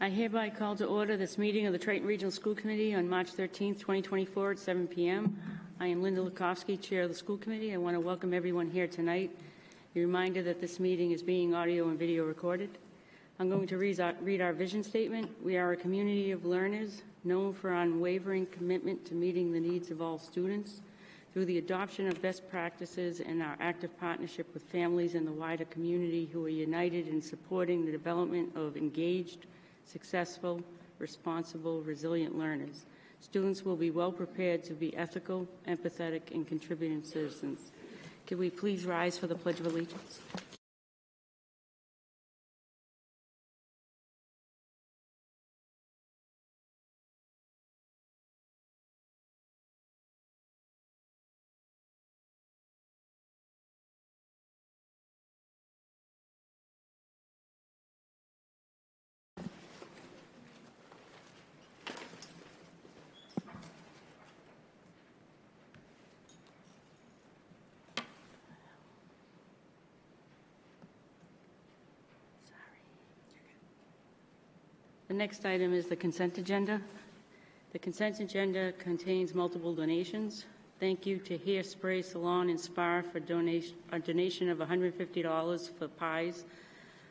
I hereby call to order this meeting of the Triton Regional School Committee on March 13th, 2024 at 7 p.m. I am Linda Lukowski, Chair of the School Committee. I want to welcome everyone here tonight. A reminder that this meeting is being audio and video recorded. I'm going to read our vision statement. We are a community of learners known for unwavering commitment to meeting the needs of all students. Through the adoption of best practices and our active partnership with families in the wider community who are united in supporting the development of engaged, successful, responsible, resilient learners. Students will be well prepared to be ethical, empathetic, and contributing citizens. Could we please rise for the Pledge of Allegiance? The next item is the consent agenda. The consent agenda contains multiple donations. Thank you to Hairspray Salon and Spa for a donation of $150 for pies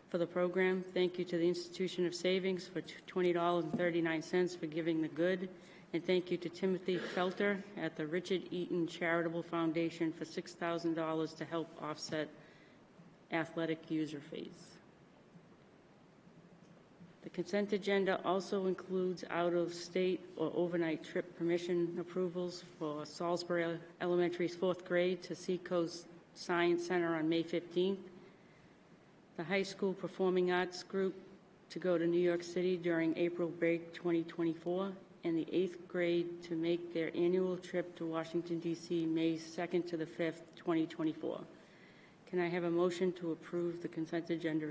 for the program. Thank you to the Institution of Savings for $20.39 for giving the good. And thank you to Timothy Felter at the Richard Eaton Charitable Foundation for $6,000 to help offset athletic user fees. The consent agenda also includes out-of-state or overnight trip permission approvals for Salisbury Elementary's 4th grade to Seacoast Science Center on May 15th, the high school performing arts group to go to New York City during April break 2024, and the 8th grade to make their annual trip to Washington, D.C. May 2nd to the 5th, 2024. Can I have a motion to approve the consent agenda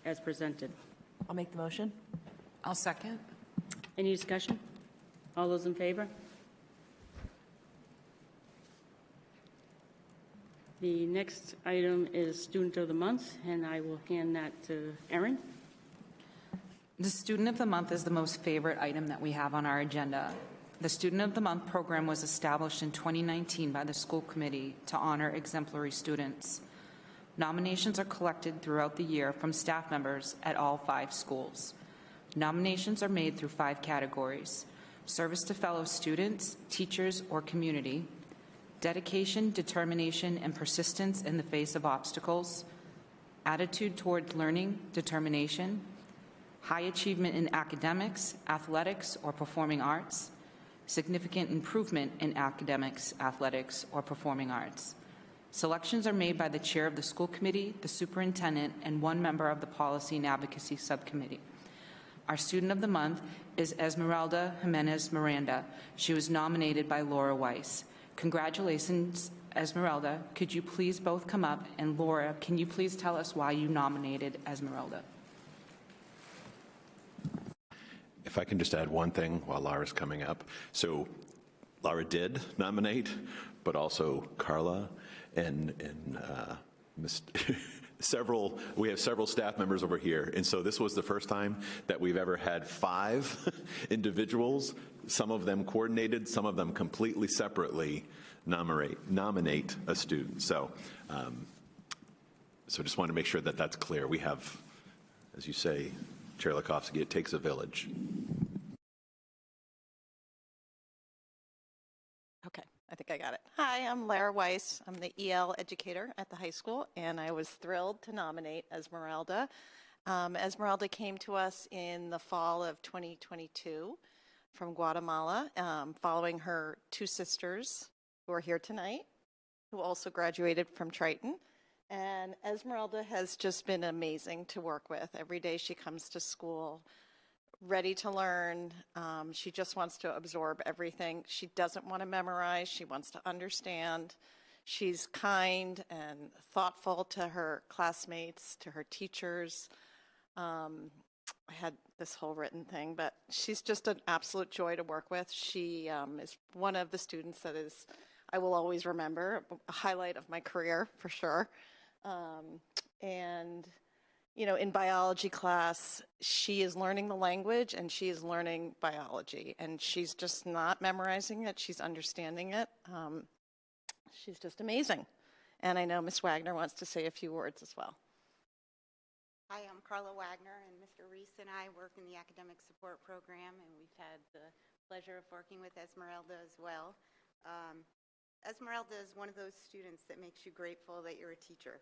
as presented? I'll make the motion. I'll second. Any discussion? All those in favor? The next item is Student of the Month, and I will hand that to Erin. The Student of the Month is the most favorite item that we have on our agenda. The Student of the Month program was established in 2019 by the school committee to honor exemplary students. Nominations are collected throughout the year from staff members at all 5 schools. Nominations are made through 5 categories: service to fellow students, teachers, or community, dedication, determination, and persistence in the face of obstacles, attitude toward learning, determination, high achievement in academics, athletics, or performing arts, significant improvement in academics, athletics, or performing arts. Selections are made by the chair of the school committee, the superintendent, and 1 member of the policy and advocacy subcommittee. Our student of the month is Esmeralda Jimenez Miranda. She was nominated by Laura Weiss. Congratulations, Esmeralda. Could you please both come up? And Laura, can you please tell us why you nominated Esmeralda? If I can just add one thing while Laura's coming up. So Laura did nominate, but also Carla and we have several staff members over here. And so this was the first time that we've ever had 5 individuals, some of them coordinated, some of them completely separately nominate a student. So, so just want to make sure that that's clear. We have, as you say, Chair Lukowski, it takes a village. Okay, I think I got it. Hi, I'm Lara Weiss. I'm the EL educator at the high school, and I was thrilled to nominate Esmeralda. Esmeralda came to us in the fall of 2022 from Guatemala, following her 2 sisters who are here tonight, who also graduated from Triton. And Esmeralda has just been amazing to work with. Every day she comes to school ready to learn. She just wants to absorb everything. She doesn't want to memorize. She wants to understand. She's kind and thoughtful to her classmates, to her teachers. I had this whole written thing, but she's just an absolute joy to work with. She is one of the students that I will always remember, a highlight of my career for sure. And in biology class, she is learning the language and she is learning biology, and she's just not memorizing it, she's understanding it. She's just amazing. And I know Ms. Wagner wants to say a few words as well. Hi, I'm Carla Wagner, and Mr. Reese and I work in the academic support program, and we've had the pleasure of working with Esmeralda as well. Esmeralda is one of those students that makes you grateful that you're a teacher.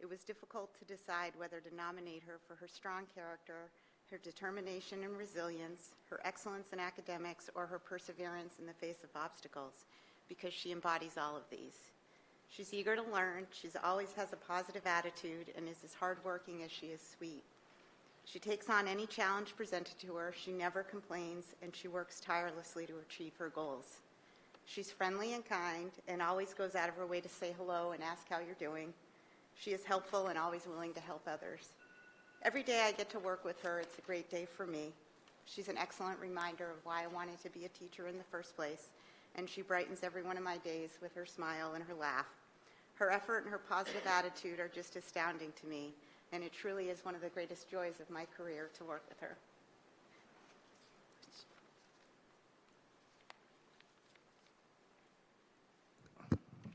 It was difficult to decide whether to nominate her for her strong character, her determination and resilience, her excellence in academics, or her perseverance in the face of obstacles, because she embodies all of these. She's eager to learn, she always has a positive attitude, and is as hardworking as she is sweet. She takes on any challenge presented to her, she never complains, and she works tirelessly to achieve her goals. She's friendly and kind, and always goes out of her way to say hello and ask how you're doing. She is helpful and always willing to help others. Every day I get to work with her, it's a great day for me. She's an excellent reminder of why I wanted to be a teacher in the first place, and she brightens every one of my days with her smile and her laugh. Her effort and her positive attitude are just astounding to me, and it truly is one of the greatest joys of my career to work with her.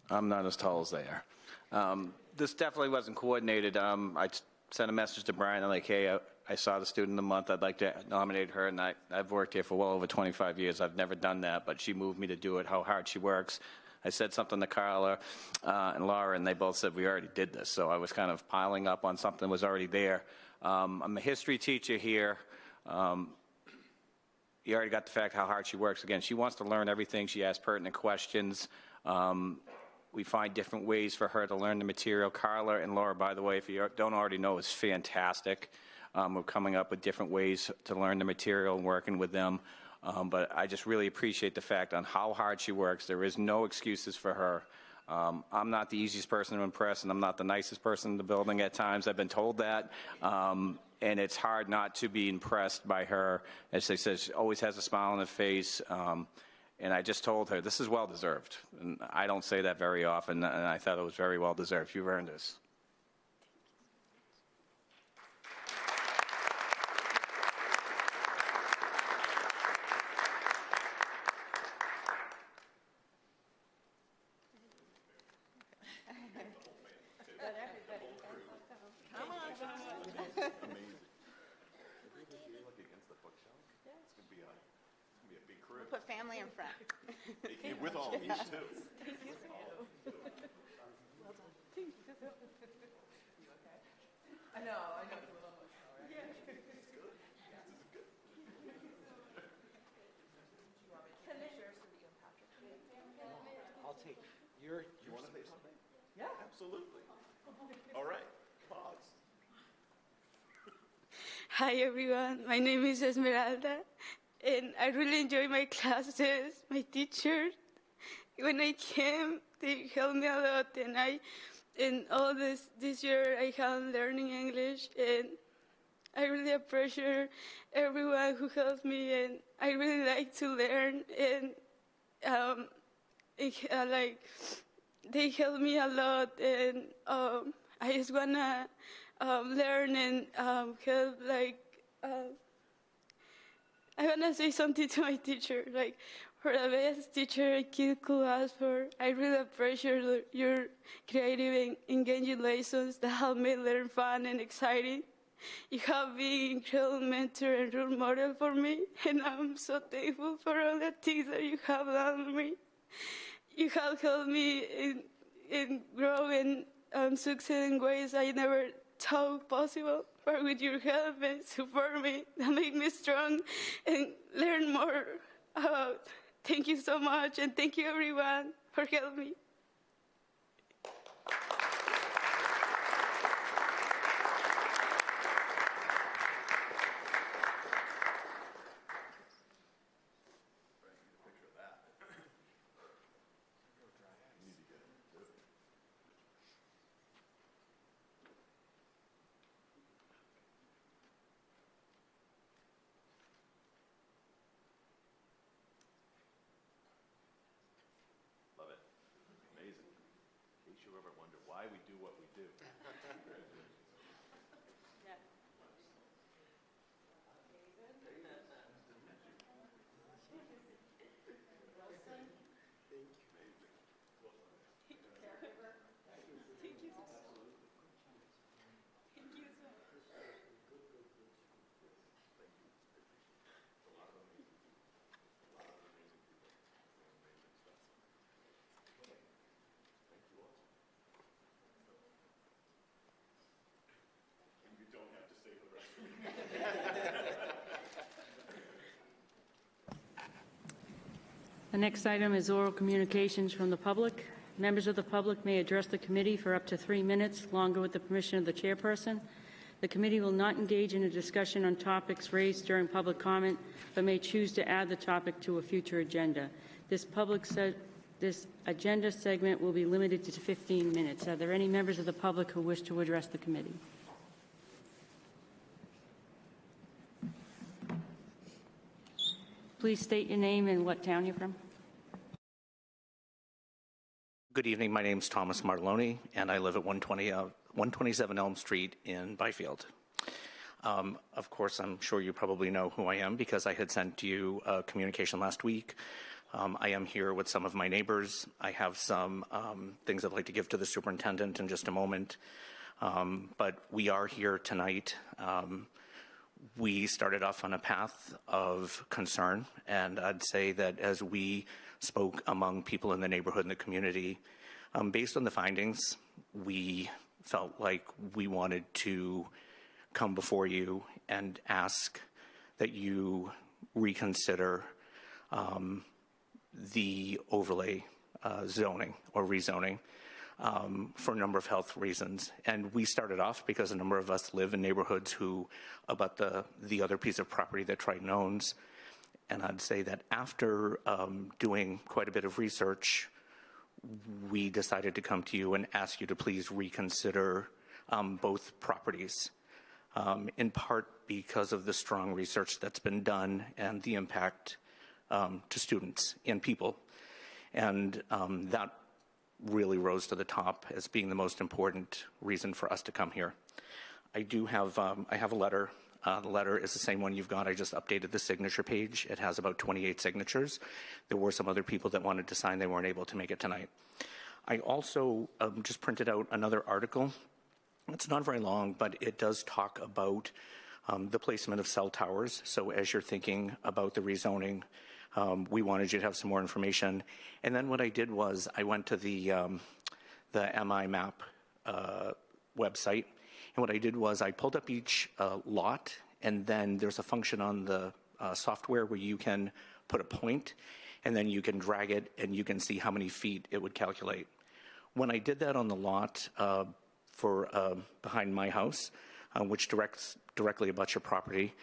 I'm not as tall as they are. This definitely wasn't coordinated. I sent a message to Brian, I'm like, hey, I saw the student of the month, I'd like to nominate her, and I've worked here for well over 25 years. I've never done that, but she moved me to do it, how hard she works. I said something to Carla and Laura, and they both said, we already did this. So I was kind of piling up on something that was already there. I'm a history teacher here. You already got the fact how hard she works. Again, she wants to learn everything. She asks pertinent questions. We find different ways for her to learn the material. Carla and Laura, by the way, if you don't already know, is fantastic. We're coming up with different ways to learn the material and working with them. But I just really appreciate the fact on how hard she works. There is no excuses for her. I'm not the easiest person to impress, and I'm not the nicest person in the building at times. I've been told that. And it's hard not to be impressed by her. As they said, she always has a smile on her face. And I just told her, this is well-deserved. And I don't say that very often, and I thought it was very well-deserved. You've earned this. Put family in front. With all of these, too. I know. It's a little emotional, right? Yeah. I'll take your. You want to say something? Yeah. Absolutely. All right. Pause. Hi everyone, my name is Esmeralda, and I really enjoy my classes, my teachers. When I came, they helped me a lot, and all this year I have learning English, and I really appreciate everyone who helps me, and I really like to learn, and they help me a lot, and I just wanna learn and help. I wanna say something to my teacher, for the best teacher a kid could ask for. I really appreciate your creative and engaging lessons that help me learn fun and exciting. You have been an incredible mentor and role model for me, and I'm so thankful for all the things that you have done for me. You have helped me in grow and succeed in ways I never thought possible. But with your help and support me, that make me strong and learn more about. Thank you so much, and thank you everyone for helping me. Love it. Amazing. In case you ever wonder why we do what we do. Yeah, The next item is oral communications from the public. Members of the public may address the committee for up to 3 minutes, longer with the permission of the chairperson. The committee will not engage in a discussion on topics raised during public comment, but may choose to add the topic to a future agenda. This agenda segment will be limited to 15 minutes. Are there any members of the public who wish to address the committee? Please state your name and what town you're from. Good evening. My name is Thomas Martelloni, and I live at 127 Elm Street in Byfield. Of course, I'm sure you probably know who I am because I had sent you a communication last week. I am here with some of my neighbors. I have some things I'd like to give to the superintendent in just a moment. But we are here tonight. We started off on a path of concern, and I'd say that as we spoke among people in the neighborhood and the community, based on the findings, we felt like we wanted to come before you and ask that you reconsider the overlay zoning or rezoning for a number of health reasons. And we started off because a number of us live in neighborhoods who abut the other piece of property that Triton owns. And I'd say that after doing quite a bit of research, we decided to come to you and ask you to please reconsider both properties, in part because of the strong research that's been done and the impact to students and people. And that really rose to the top as being the most important reason for us to come here. I have a letter. The letter is the same one you've got. I just updated the signature page. It has about 28 signatures. There were some other people that wanted to sign. They weren't able to make it tonight. I also just printed out another article. It's not very long, but it does talk about the placement of cell towers. So as you're thinking about the rezoning, we wanted you to have some more information. And then what I did was I went to the MI map website. And what I did was I pulled up each lot, and then there's a function on the software where you can put a point, and then you can drag it, and you can see how many feet it would calculate. When I did that on the lot for behind my house, which directly abuts your property,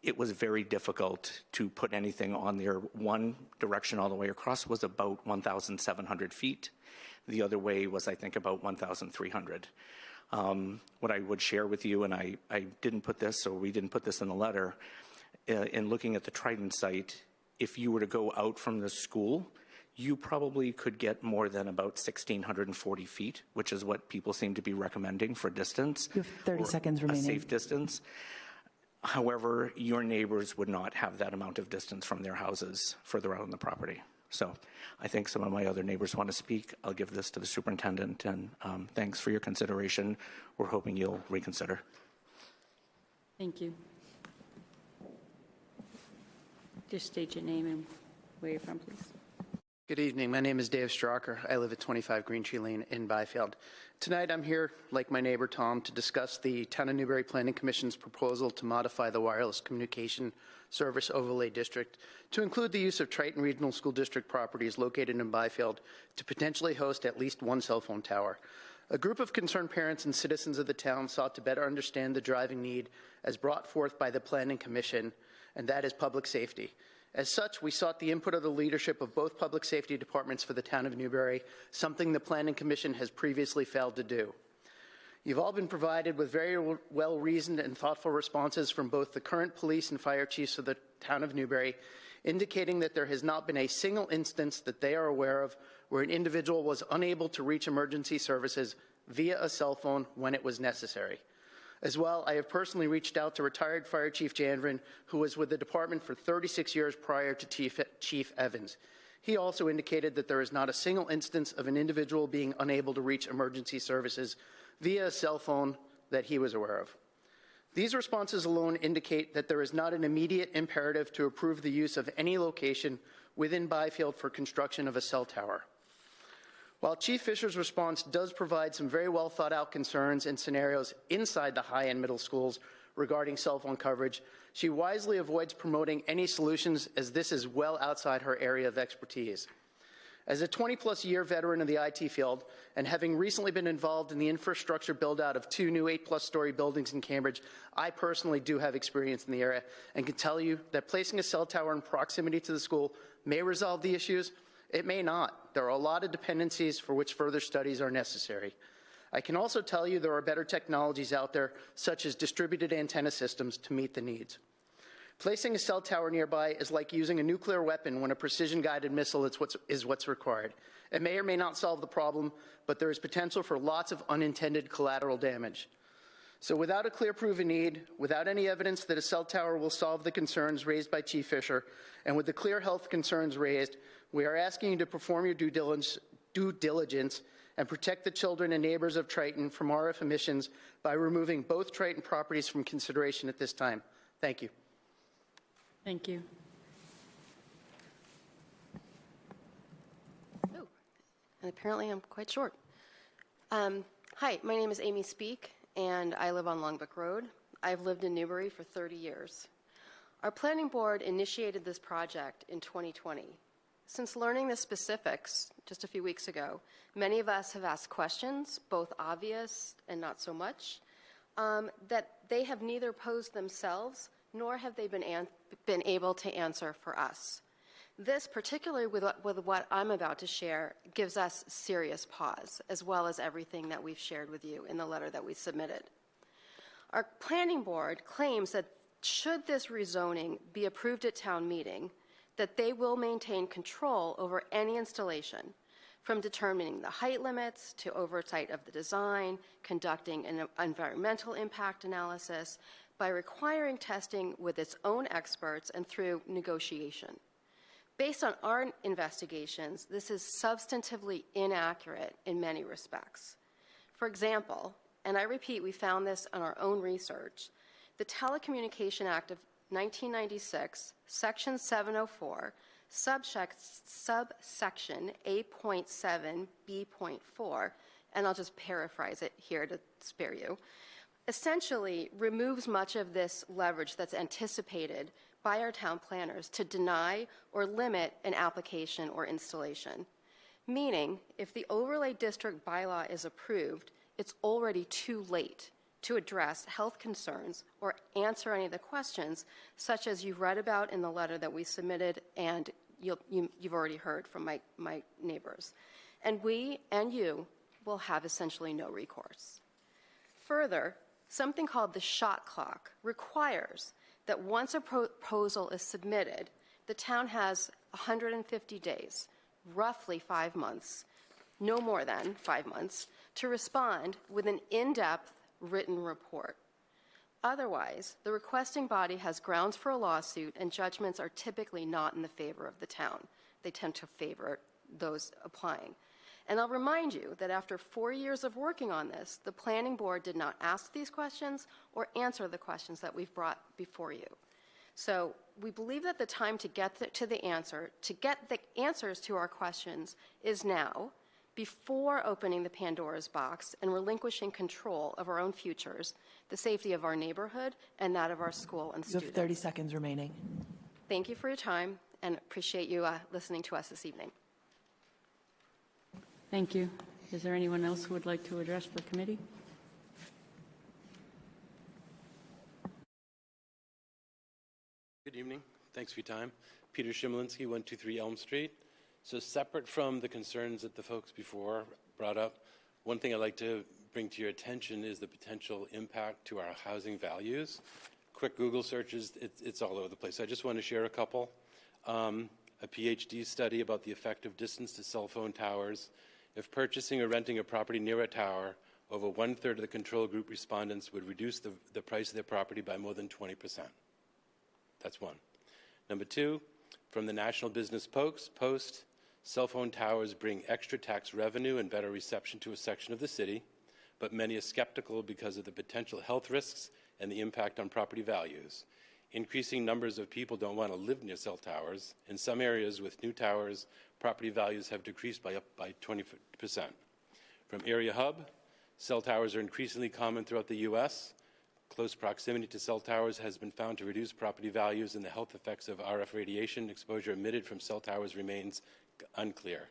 it was very difficult to put anything on there. One direction all the way across was about 1,700 feet. The other way was, I think, about 1,300. What I would share with you, and I didn't put this, or we didn't put this in the letter, in looking at the Triton site, if you were to go out from the school, you probably could get more than about 1,640 feet, which is what people seem to be recommending for distance. You have 30 seconds remaining. A safe distance. However, your neighbors would not have that amount of distance from their houses further out on the property. So I think some of my other neighbors want to speak. I'll give this to the superintendent, and thanks for your consideration. We're hoping you'll reconsider. Thank you. Just state your name and where you're from, please. Good evening. My name is Dave Straucher. I live at 25 Green Tree Lane in Byfield. Tonight I'm here, like my neighbor Tom, to discuss the Town of Newbury Planning Commission's proposal to modify the Wireless Communication Service Overlay District to include the use of Triton Regional School District properties located in Byfield to potentially host at least one cell phone tower. A group of concerned parents and citizens of the town sought to better understand the driving need as brought forth by the Planning Commission, and that is public safety. As such, we sought the input of the leadership of both public safety departments for the town of Newbury, something the Planning Commission has previously failed to do. You've all been provided with very well-reasoned and thoughtful responses from both the current police and fire chiefs of the town of Newbury, indicating that there has not been a single instance that they are aware of where an individual was unable to reach emergency services via a cell phone when it was necessary. As well, I have personally reached out to retired Fire Chief Janvrin, who was with the department for 36 years prior to Chief Evans. He also indicated that there is not a single instance of an individual being unable to reach emergency services via a cell phone that he was aware of. These responses alone indicate that there is not an immediate imperative to approve the use of any location within Byfield for construction of a cell tower. While Chief Fisher's response does provide some very well thought out concerns and scenarios inside the high-end middle schools regarding cell phone coverage, she wisely avoids promoting any solutions as this is well outside her area of expertise. As a 20-plus year veteran of the IT field, and having recently been involved in the infrastructure build-out of 2 new 8-plus story buildings in Cambridge, I personally do have experience in the area and can tell you that placing a cell tower in proximity to the school may resolve the issues. It may not. There are a lot of dependencies for which further studies are necessary. I can also tell you there are better technologies out there, such as distributed antenna systems, to meet the needs. Placing a cell tower nearby is like using a nuclear weapon when a precision-guided missile is what's required. It may or may not solve the problem, but there is potential for lots of unintended collateral damage. So without a clear proven need, without any evidence that a cell tower will solve the concerns raised by Chief Fisher, and with the clear health concerns raised, we are asking you to perform your due diligence and protect the children and neighbors of Triton from RF emissions by removing both Triton properties from consideration at this time. Thank you. Thank you. Oh, and apparently I'm quite short. Hi, my name is Amy Speak, and I live on Longbook Road. I've lived in Newbury for 30 years. Our planning board initiated this project in 2020. Since learning the specifics just a few weeks ago, many of us have asked questions, both obvious and not so much, that they have neither posed themselves nor have they been able to answer for us. This, particularly with what I'm about to share, gives us serious pause, as well as everything that we've shared with you in the letter that we submitted. Our planning board claims that should this rezoning be approved at town meeting, that they will maintain control over any installation, from determining the height limits to oversight of the design, conducting an environmental impact analysis, by requiring testing with its own experts and through negotiation. Based on our investigations, this is substantively inaccurate in many respects. For example, and I repeat, we found this on our own research, the Telecommunication Act of 1996, Section 704, subsection A.7 B.4, and I'll just paraphrase it here to spare you, essentially removes much of this leverage that's anticipated by our town planners to deny or limit an application or installation. Meaning, if the overlay district bylaw is approved, it's already too late to address health concerns or answer any of the questions, such as you've read about in the letter that we submitted and you've already heard from my neighbors. And we and you will have essentially no recourse. Further, something called the shot clock requires that once a proposal is submitted, the town has 150 days, roughly 5 months, no more than 5 months, to respond with an in-depth written report. Otherwise, the requesting body has grounds for a lawsuit, and judgments are typically not in the favor of the town. They tend to favor those applying. And I'll remind you that after 4 years of working on this, the planning board did not ask these questions or answer the questions that we've brought before you. So we believe that the time to get to the answers to our questions is now, before opening the Pandora's box and relinquishing control of our own futures, the safety of our neighborhood, and that of our school and students. You have 30 seconds remaining. Thank you for your time, and appreciate you listening to us this evening. Thank you. Is there anyone else who would like to address the committee? Good evening. Thanks for your time. Peter Shimolinsky, 123 Elm Street. So separate from the concerns that the folks before brought up, one thing I'd like to bring to your attention is the potential impact to our housing values. Quick Google searches, it's all over the place. I just want to share a couple. A PhD study about the effect of distance to cell phone towers. If purchasing or renting a property near a tower, over 1/3 of the control group respondents would reduce the price of their property by more than 20%. That's one. Number two, from the National Business Post, cell phone towers bring extra tax revenue and better reception to a section of the city, but many are skeptical because of the potential health risks and the impact on property values. Increasing numbers of people don't want to live near cell towers. In some areas with new towers, property values have decreased by 20%. From Area Hub, cell towers are increasingly common throughout the U.S. Close proximity to cell towers has been found to reduce property values, and the health effects of RF radiation exposure emitted from cell towers remains unclear.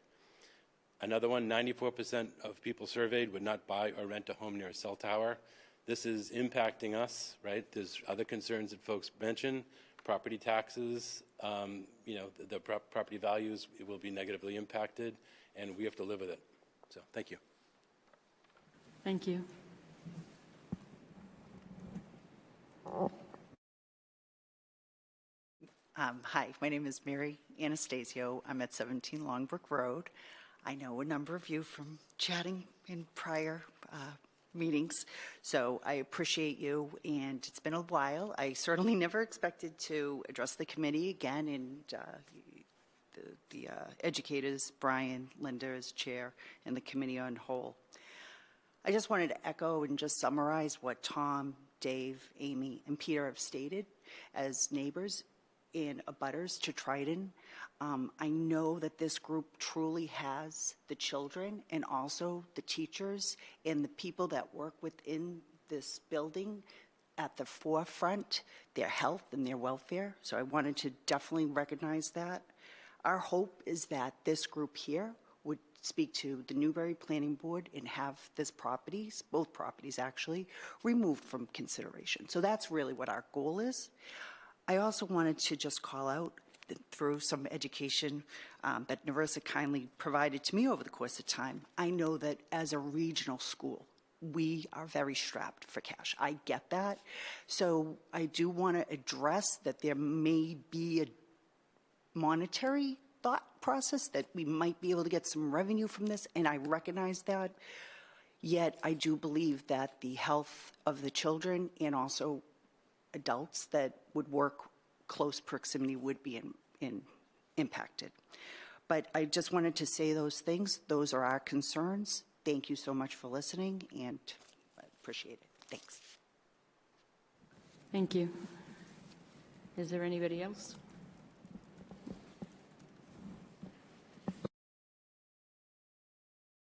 Another one, 94% of people surveyed would not buy or rent a home near a cell tower. This is impacting us, right? There's other concerns that folks mention, property taxes, the property values will be negatively impacted, and we have to live with it. So, thank you. Thank you. Hi, my name is Mary Anastasio. I'm at 17 Longbrook Road. I know a number of you from chatting in prior meetings, so I appreciate you, and it's been a while. I certainly never expected to address the committee again, and the educators, Brian, Linda as chair, and the committee on whole. I just wanted to echo and just summarize what Tom, Dave, Amy, and Peter have stated as neighbors and abutters to Triton. I know that this group truly has the children and also the teachers and the people that work within this building at the forefront, their health and their welfare. So I wanted to definitely recognize that. Our hope is that this group here would speak to the Newbury Planning Board and have this properties, both properties actually, removed from consideration. So that's really what our goal is. I also wanted to just call out through some education that Narissa kindly provided to me over the course of time. I know that as a regional school, we are very strapped for cash. I get that. So I do want to address that there may be a monetary thought process that we might be able to get some revenue from this, and I recognize that. Yet I do believe that the health of the children and also adults that would work close proximity would be impacted. But I just wanted to say those things. Those are our concerns. Thank you so much for listening, and I appreciate it. Thanks. Thank you. Is there anybody else?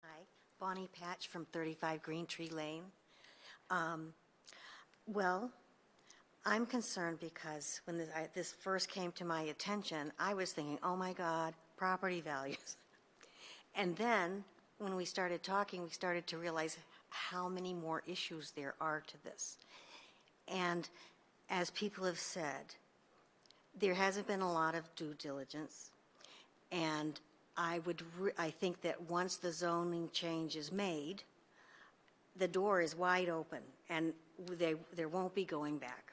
Hi, Bonnie Patch from 35 Green Tree Lane. Well, I'm concerned because when this first came to my attention, I was thinking, oh my God, property values. And then when we started talking, we started to realize how many more issues there are to this. And as people have said, there hasn't been a lot of due diligence. And I think that once the zoning change is made, the door is wide open and there won't be going back.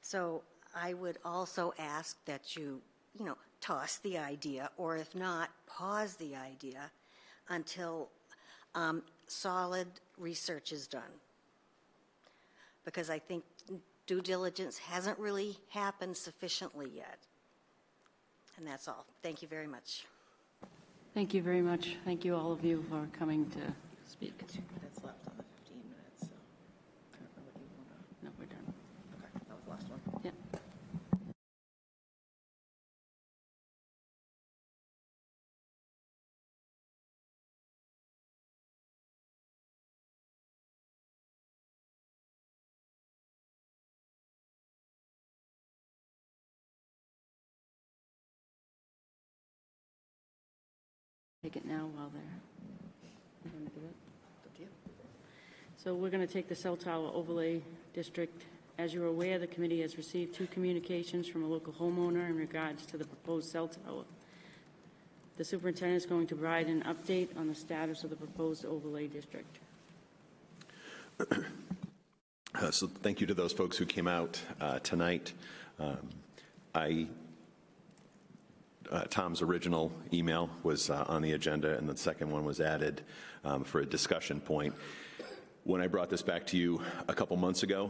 So I would also ask that you toss the idea, or if not, pause the idea until solid research is done. Because I think due diligence hasn't really happened sufficiently yet. And that's all. Thank you very much. Thank you very much. Thank you all of you for coming to speak. 2 minutes left on the 15 minutes, so I don't know what you want to... No, we're done. Okay, that was the last one. Yeah. Take it now while they're... You want to do it? Up to you. So we're going to take the cell tower overlay district. As you're aware, the committee has received 2 communications from a local homeowner in regards to the proposed cell tower. The superintendent is going to provide an update on the status of the proposed overlay district. So thank you to those folks who came out tonight. Tom's original email was on the agenda, and the second one was added for a discussion point. When I brought this back to you a couple months ago,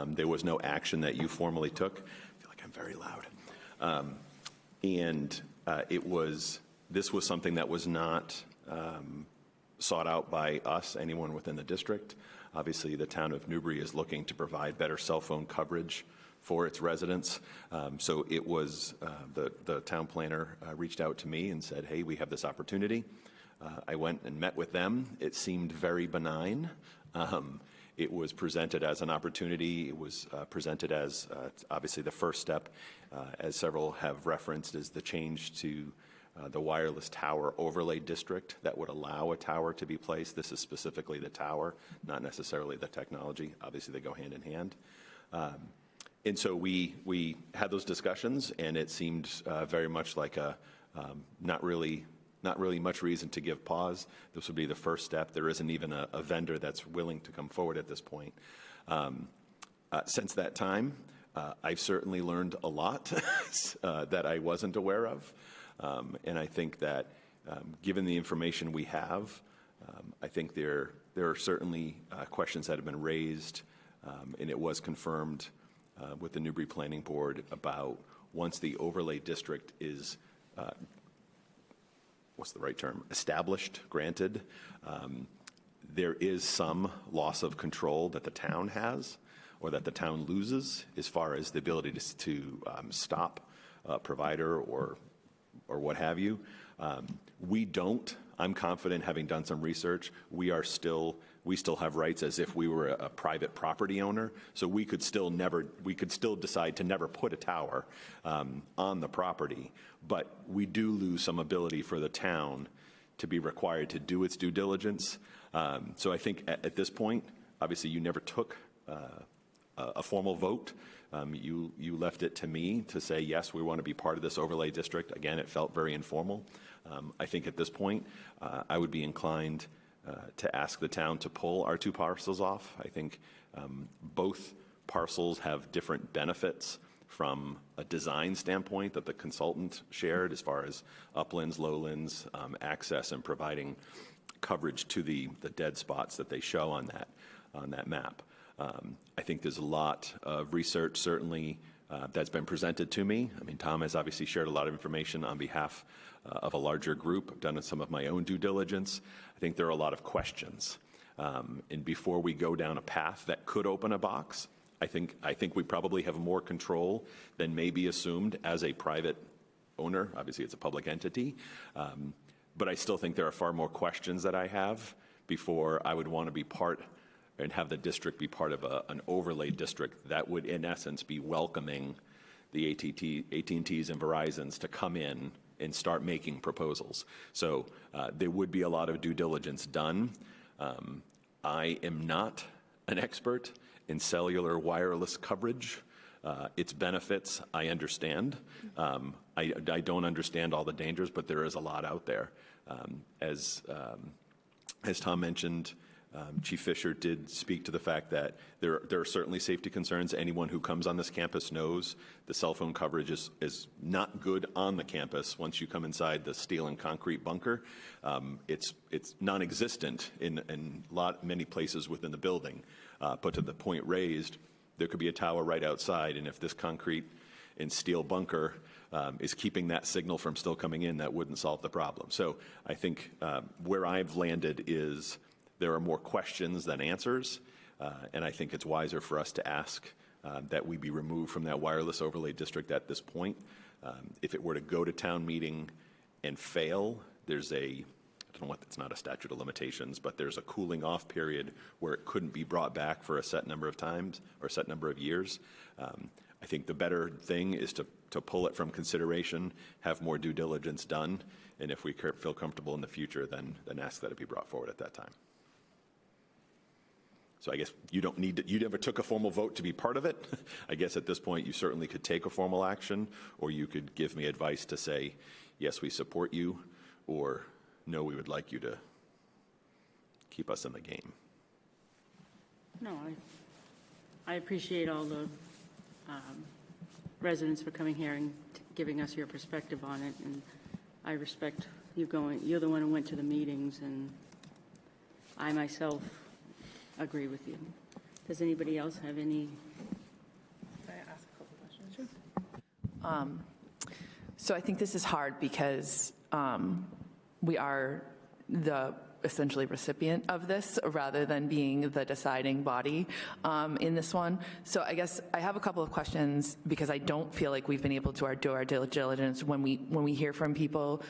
there was no action that you formally took. I feel like I'm very loud. This was something that was not sought out by us, anyone within the district. Obviously, the town of Newbury is looking to provide better cell phone coverage for its residents. So it was, the town planner reached out to me and said, hey, we have this opportunity. I went and met with them. It seemed very benign. It was presented as an opportunity. It was presented as obviously the first step, as several have referenced, is the change to the wireless tower overlay district that would allow a tower to be placed. This is specifically the tower, not necessarily the technology. Obviously, they go hand in hand. And so we had those discussions, and it seemed very much like a not really much reason to give pause. This would be the first step. There isn't even a vendor that's willing to come forward at this point. Since that time, I've certainly learned a lot that I wasn't aware of. And I think that given the information we have, I think there are certainly questions that have been raised, and it was confirmed with the Newbury Planning Board about once the overlay district is what's the right term? Established, granted, there is some loss of control that the town has or that the town loses as far as the ability to stop a provider or what have you. We don't. I'm confident, having done some research, we still have rights as if we were a private property owner. So we could still decide to never put a tower on the property, but we do lose some ability for the town to be required to do its due diligence. So I think at this point, obviously you never took a formal vote. You left it to me to say, yes, we want to be part of this overlay district. Again, it felt very informal. I think at this point, I would be inclined to ask the town to pull our two parcels off. I think both parcels have different benefits from a design standpoint that the consultant shared as far as uplands, lowlands, access, and providing coverage to the dead spots that they show on that map. I think there's a lot of research, certainly, that's been presented to me. I mean, Tom has obviously shared a lot of information on behalf of a larger group. I've done some of my own due diligence. I think there are a lot of questions. And before we go down a path that could open a box, I think we probably have more control than may be assumed as a private owner. Obviously, it's a public entity. But I still think there are far more questions that I have before I would want to be part and have the district be part of an overlay district that would, in essence, be welcoming the AT&Ts and Verizons to come in and start making proposals. So there would be a lot of due diligence done. I am not an expert in cellular wireless coverage. Its benefits, I understand. I don't understand all the dangers, but there is a lot out there. As Tom mentioned, Chief Fisher did speak to the fact that there are certainly safety concerns. Anyone who comes on this campus knows the cell phone coverage is not good on the campus. Once you come inside the steel and concrete bunker, it's non-existent in many places within the building. But to the point raised, there could be a tower right outside, and if this concrete and steel bunker is keeping that signal from still coming in, that wouldn't solve the problem. So I think where I've landed is there are more questions than answers, and I think it's wiser for us to ask that we be removed from that wireless overlay district at this point. If it were to go to town meeting and fail, there's it's not a statute of limitations, but there's a cooling off period where it couldn't be brought back for a set number of times or a set number of years. I think the better thing is to pull it from consideration, have more due diligence done, and if we feel comfortable in the future, then ask that it be brought forward at that time. So I guess you never took a formal vote to be part of it. I guess at this point you certainly could take a formal action, or you could give me advice to say, yes, we support you, or no, we would like you to keep us in the game. No, I appreciate all the residents for coming here and giving us your perspective on it, and I respect you going. You're the one who went to the meetings, and I myself agree with you. Does anybody else have any? Can I ask a couple questions? Sure. So I think this is hard because we are the essentially recipient of this rather than being the deciding body in this one. So I guess I have a couple of questions because I don't feel like we've been able to do our due diligence when we hear from people.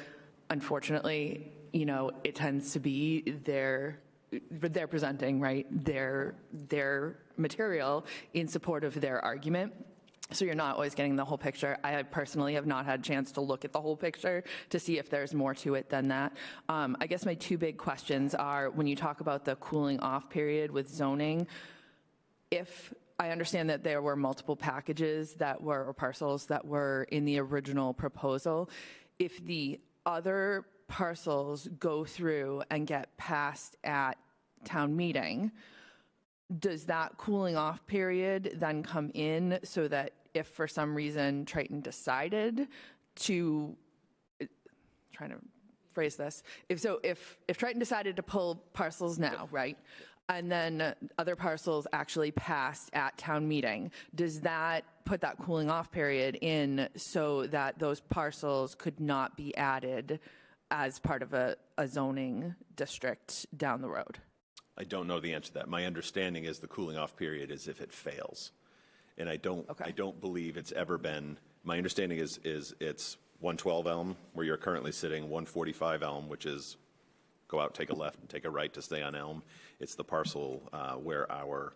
Unfortunately, it tends to be their they're presenting, right, their material in support of their argument. So you're not always getting the whole picture. I personally have not had a chance to look at the whole picture to see if there's more to it than that. I guess my two big questions are, when you talk about the cooling off period with zoning, if I understand that there were multiple packages that were, or parcels that were in the original proposal, if the other parcels go through and get passed at town meeting, does that cooling off period then come in so that if for some reason Triton decided to, trying to phrase this, if Triton decided to pull parcels now, right, and then other parcels actually passed at town meeting, does that put that cooling off period in so that those parcels could not be added as part of a zoning district down the road? I don't know the answer to that. My understanding is the cooling off period is if it fails. And I don't believe it's ever been, my understanding is it's 112 Elm, where you're currently sitting, 145 Elm, which is go out, take a left, and take a right to stay on Elm. It's the parcel where our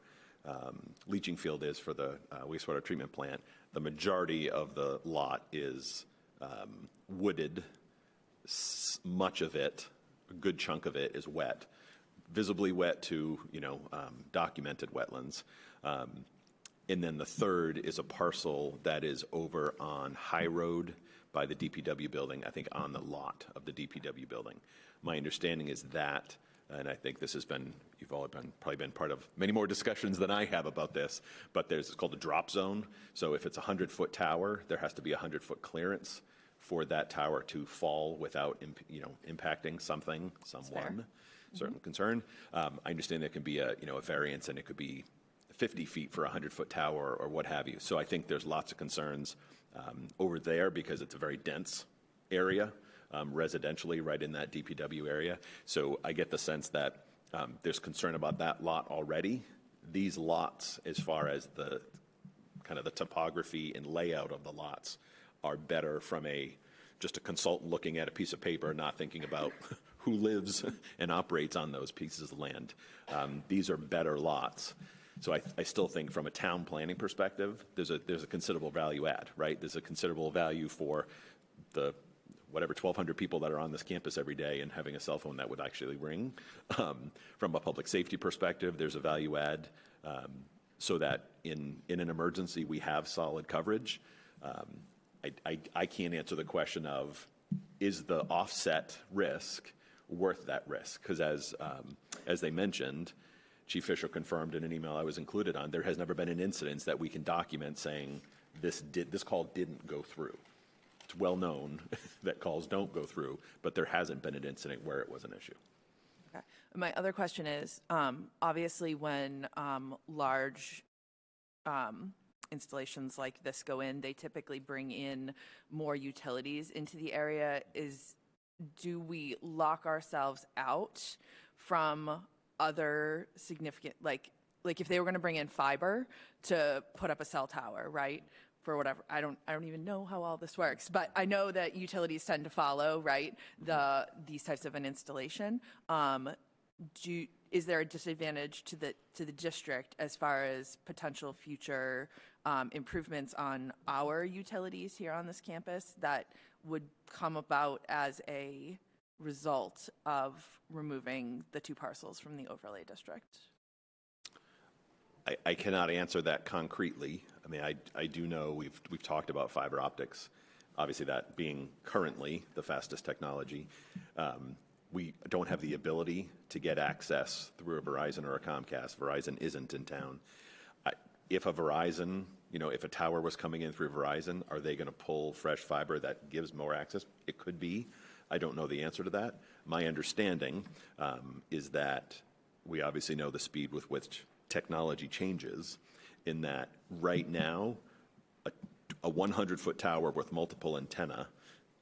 leaching field is for the wastewater treatment plant. The majority of the lot is wooded. Much of it, a good chunk of it, is wet. Visibly wet to, documented wetlands. And then the third is a parcel that is over on High Road by the DPW building, I think on the lot of the DPW building. My understanding is that, and I think this has been, you've all probably been part of many more discussions than I have about this, but it's called a drop zone. So if it's a 100-foot tower, there has to be a 100-foot clearance for that tower to fall without, impacting something, someone. Certain concern. I understand there can be a variance, and it could be 50 feet for a 100-foot tower or what have you. So I think there's lots of concerns over there because it's a very dense area, residentially, right in that DPW area. So I get the sense that there's concern about that lot already. These lots, as far as the kind of the topography and layout of the lots, are better from just a consultant looking at a piece of paper, not thinking about who lives and operates on those pieces of land. These are better lots. So I still think from a town planning perspective, there's a considerable value add, right? There's a considerable value for the whatever 1,200 people that are on this campus every day and having a cell phone that would actually ring. From a public safety perspective, there's a value add so that in an emergency we have solid coverage. I can't answer the question of, is the offset risk worth that risk? Because as they mentioned, Chief Fisher confirmed in an email I was included on, there has never been an incident that we can document saying this call didn't go through. It's well known that calls don't go through, but there hasn't been an incident where it was an issue. Okay. My other question is, obviously when large installations like this go in, they typically bring in more utilities into the area. Do we lock ourselves out from other significant, like if they were going to bring in fiber to put up a cell tower, right? For whatever, I don't even know how all this works, but I know that utilities tend to follow, right? These types of an installation. Is there a disadvantage to the district as far as potential future improvements on our utilities here on this campus that would come about as a result of removing the two parcels from the overlay district? I cannot answer that concretely. I mean, I do know we've talked about fiber optics, obviously that being currently the fastest technology. We don't have the ability to get access through a Verizon or a Comcast. Verizon isn't in town. If a Verizon, if a tower was coming in through Verizon, are they going to pull fresh fiber that gives more access? It could be. I don't know the answer to that. My understanding is that we obviously know the speed with which technology changes, in that right now, a 100-foot tower with multiple antenna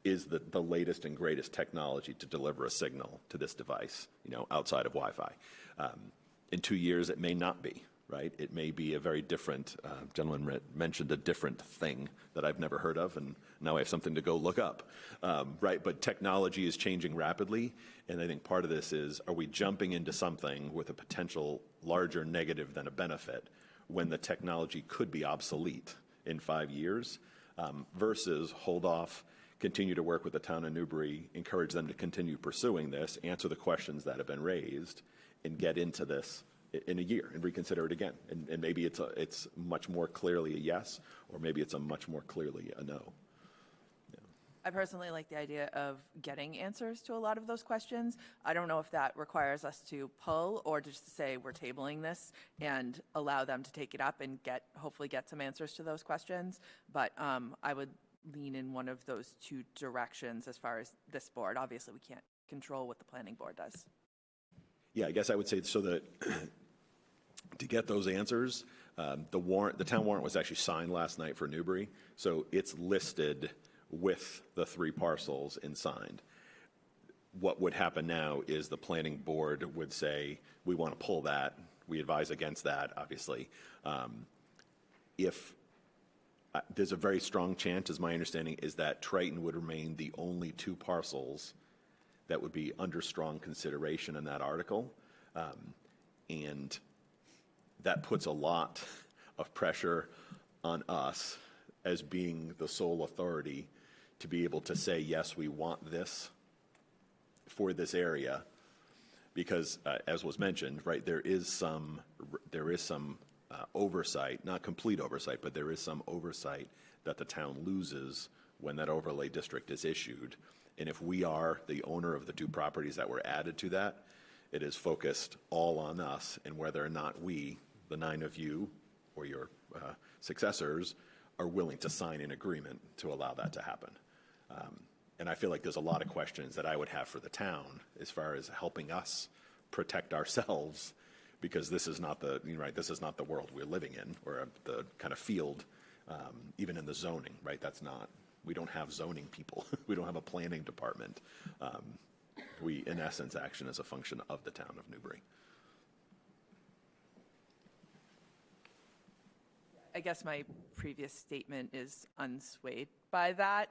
is the latest and greatest technology to deliver a signal to this device, outside of Wi-Fi. In 2 years, it may not be, right? It may be a very different, gentleman mentioned a different thing that I've never heard of, and now I have something to go look up, right? But technology is changing rapidly, and I think part of this is, are we jumping into something with a potential larger negative than a benefit when the technology could be obsolete in 5 years, versus hold off, continue to work with the town of Newbury, encourage them to continue pursuing this, answer the questions that have been raised, and get into this in a year and reconsider it again. And maybe it's much more clearly a yes, or maybe it's a much more clearly a no. I personally like the idea of getting answers to a lot of those questions. I don't know if that requires us to pull or just to say we're tabling this and allow them to take it up and hopefully get some answers to those questions. But I would lean in one of those two directions as far as this board. Obviously, we can't control what the planning board does. Yeah, I guess I would say so that to get those answers, the town warrant was actually signed last night for Newbury, so it's listed with the 3 parcels and signed. What would happen now is the planning board would say, we want to pull that. We advise against that, obviously. If there's a very strong chance, as my understanding, is that Triton would remain the only 2 parcels that would be under strong consideration in that article. And that puts a lot of pressure on us as being the sole authority to be able to say, yes, we want this for this area, because as was mentioned, right, there is some oversight, not complete oversight, but there is some oversight that the town loses when that overlay district is issued. And if we are the owner of the 2 properties that were added to that, it is focused all on us and whether or not we, the 9 of you or your successors, are willing to sign an agreement to allow that to happen. And I feel like there's a lot of questions that I would have for the town as far as helping us protect ourselves, because this is not the, right, this is not the world we're living in, or the kind of field, even in the zoning, right? That's not, we don't have zoning people. We don't have a planning department. We, in essence, action as a function of the town of Newbury. I guess my previous statement is unswayed by that.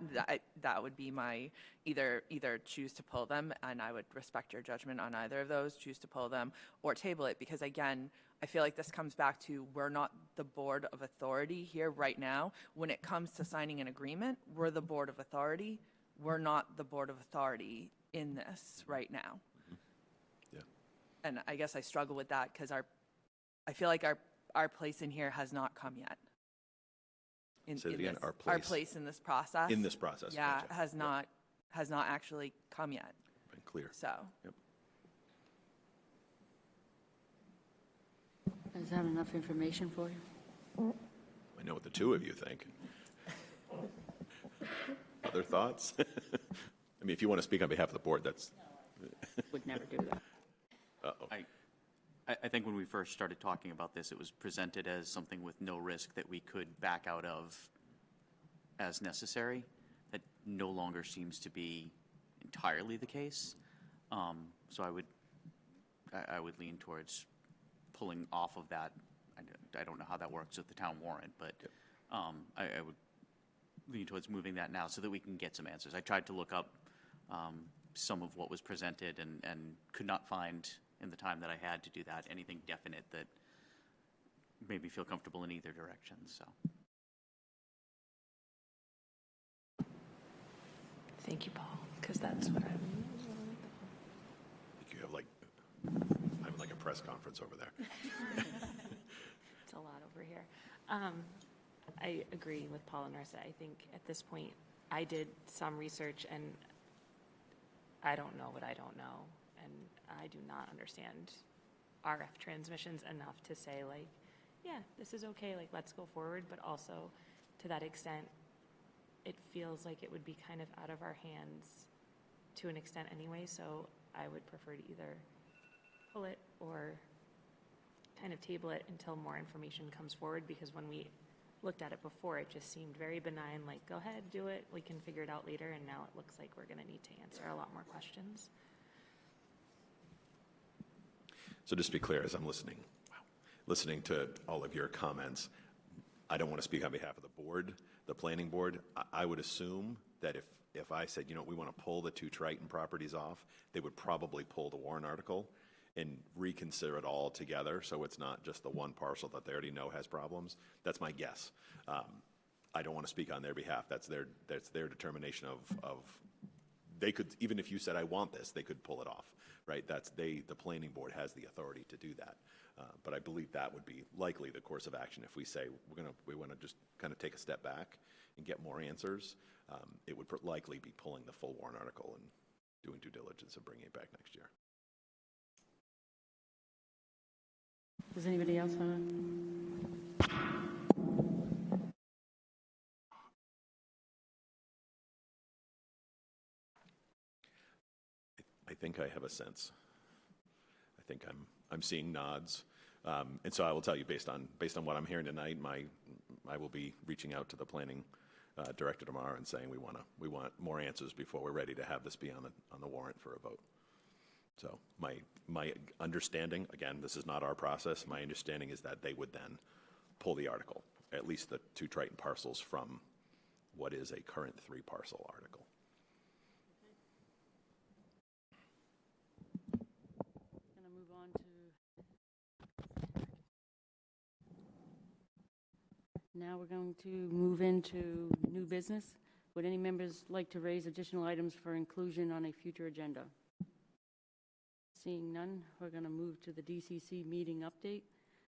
That would be my either choose to pull them, and I would respect your judgment on either of those, choose to pull them or table it, because again, I feel like this comes back to we're not the board of authority here right now. When it comes to signing an agreement, we're the board of authority. We're not the board of authority in this right now. Yeah. And I guess I struggle with that because I feel like our place in here has not come yet. Say it again, this, our place in this process. In this process. Yeah, Gotcha. has not actually come yet. Been clear. So. Yep. Is that enough information for you? I know what the 2 of you think. Other thoughts? I mean, if you want to speak on behalf of the board, that's... Would never do that. Uh-oh. I think when we first started talking about this, it was presented as something with no risk that we could back out of as necessary. That no longer seems to be entirely the case. So I would lean towards pulling off of that. I don't know how that works with the town warrant, but I would lean towards moving that now so that we can get some answers. I tried to look up some of what was presented and could not find, in the time that I had to do that, anything definite that made me feel comfortable in either direction. So. Thank you, Paul, because that's what I think you have having like a press conference over there. It's a lot over here. I agree with Paul and Marissa. I think at this point, I did some research and I don't know what I don't know. And I do not understand RF transmissions enough to say, like, yeah, this is okay, like, let's go forward. But also, to that extent, it feels like it would be kind of out of our hands to an extent anyway. So I would prefer to either pull it or kind of table it until more information comes forward, because when we looked at it before, it just seemed very benign, like, go ahead, do it, we can figure it out later. And now it looks like we're going to need to answer a lot more questions. So just to be clear, as I'm listening, wow, listening to all of your comments, I don't want to speak on behalf of the board, the planning board. I would assume that if I said, we want to pull the 2 Triton properties off, they would probably pull the warrant article and reconsider it all together, so it's not just the one parcel that they already know has problems. That's my guess. I don't want to speak on their behalf. That's their determination of they could, even if you said I want this, they could pull it off, right? The planning board has the authority to do that. But I believe that would be likely the course of action if we say we want to just kind of take a step back and get more answers. It would likely be pulling the full warrant article and doing due diligence and bringing it back next year. Does anybody else have I think I have a sense. I think I'm seeing nods, and so I will tell you based on what I'm hearing tonight, I will be reaching out to the planning director tomorrow and saying we want more answers before we're ready to have this be on the warrant for a vote. So my understanding, again, this is not our process. My understanding is that they would then pull the article, at least the 2 Triton parcels from what is a current 3 parcel article. Now we're going to move into new business. Would any members like to raise additional items for inclusion on a future agenda? Seeing none, we're going to move to the DCC meeting update.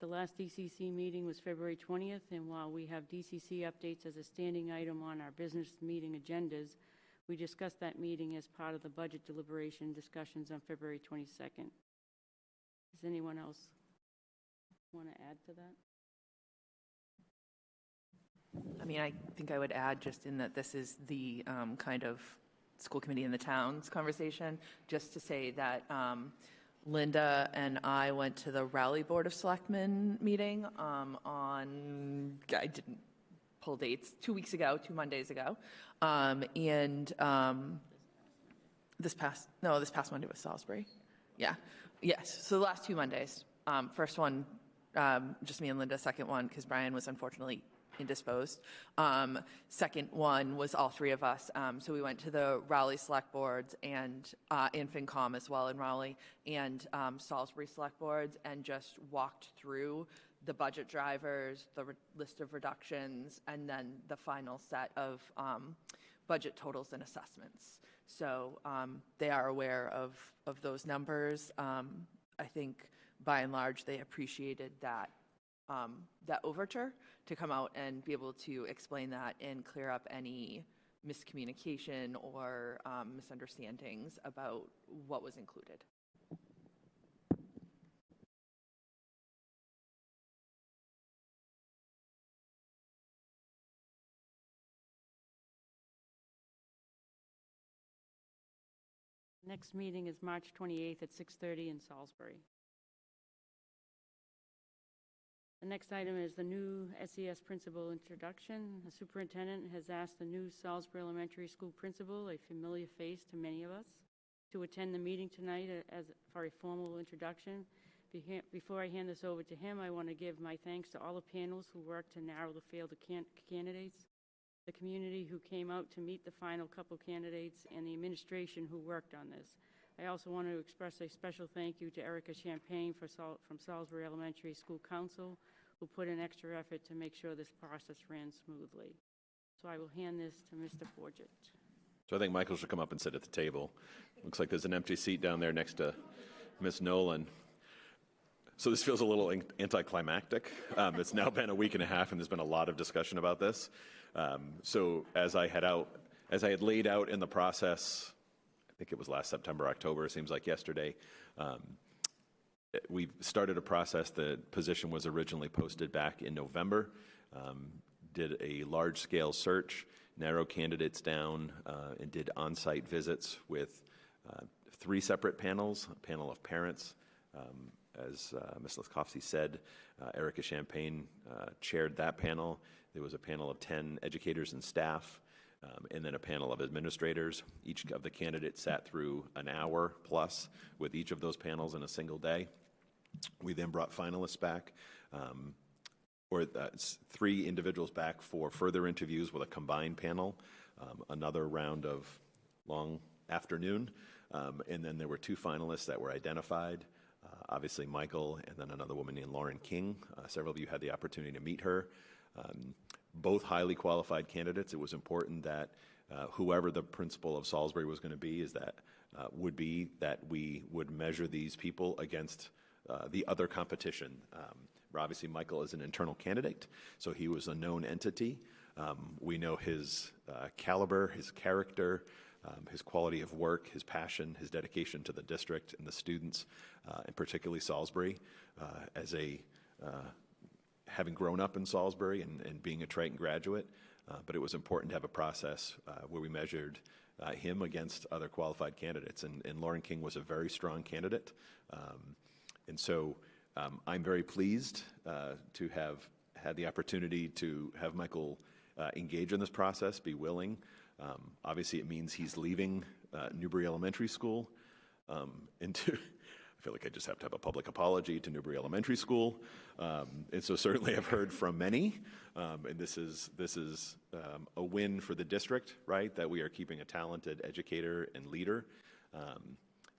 The last DCC meeting was February 20th, and while we have DCC updates as a standing item on our business meeting agendas, we discussed that meeting as part of the budget deliberation discussions on February 22nd. Does anyone else want to add to that? I mean, I think I would add just in that this is the kind of school committee in the town's conversation, just to say that Linda and I went to the Raleigh Board of Selectmen meeting on, I didn't pull dates, 2 Mondays ago. This past Monday was Salisbury. Yeah. Yes. So the last 2 Mondays. First one, just me and Linda. Second one, because Brian was unfortunately indisposed. Second one was all 3 of us. So we went to the Raleigh Select Boards and FinCom as well in Raleigh and Salisbury Select Boards and just walked through the budget drivers, the list of reductions, and then the final set of budget totals and assessments. So they are aware of those numbers. I think by and large they appreciated that overture to come out and be able to explain that and clear up any miscommunication or misunderstandings about what was included. Next meeting is March 28th at 6:30 in Salisbury. The next item is the new SES principal introduction. The superintendent has asked the new Salisbury Elementary School principal, a familiar face to many of us, to attend the meeting tonight for a formal introduction. Before I hand this over to him, I want to give my thanks to all the panels who worked to narrow the field of candidates, the community who came out to meet the final couple candidates, and the administration who worked on this. I also want to express a special thank you to Erica Champagne from Salisbury Elementary School Council, who put in extra effort to make sure this process ran smoothly. So I will hand this to Mr. Forget. So I think Michael should come up and sit at the table. Looks like there's an empty seat down there next to Ms. Nolan. So this feels a little anticlimactic. It's now been a week and a half, and there's been a lot of discussion about this. So as I had laid out in the process, I think it was last September, October, it seems like yesterday, we started a process. The position was originally posted back in November, did a large-scale search, narrowed candidates down, and did on-site visits with 3 separate panels, a panel of parents. As Ms. Laskowski said, Erica Champagne chaired that panel. There was a panel of 10 educators and staff, and then a panel of administrators. Each of the candidates sat through an hour plus with each of those panels in a single day. We then brought finalists back, or 3 individuals back for further interviews with a combined panel, another round of long afternoon, and then there were 2 finalists that were identified, obviously Michael and then another woman named Lauren King. Several of you had the opportunity to meet her. Both highly qualified candidates. It was important that whoever the principal of Salisbury was going to be would be that we would measure these people against the other competition. Obviously, Michael is an internal candidate, so he was a known entity. We know his caliber, his character, his quality of work, his passion, his dedication to the district and the students, and particularly Salisbury, having grown up in Salisbury and being a Triton graduate. But it was important to have a process where we measured him against other qualified candidates. And Lauren King was a very strong candidate. And so I'm very pleased to have had the opportunity to have Michael engage in this process, be willing. Obviously, it means he's leaving Newbury Elementary School. I feel like I just have to have a public apology to Newbury Elementary School. And so certainly I've heard from many, and this is a win for the district, right, that we are keeping a talented educator and leader.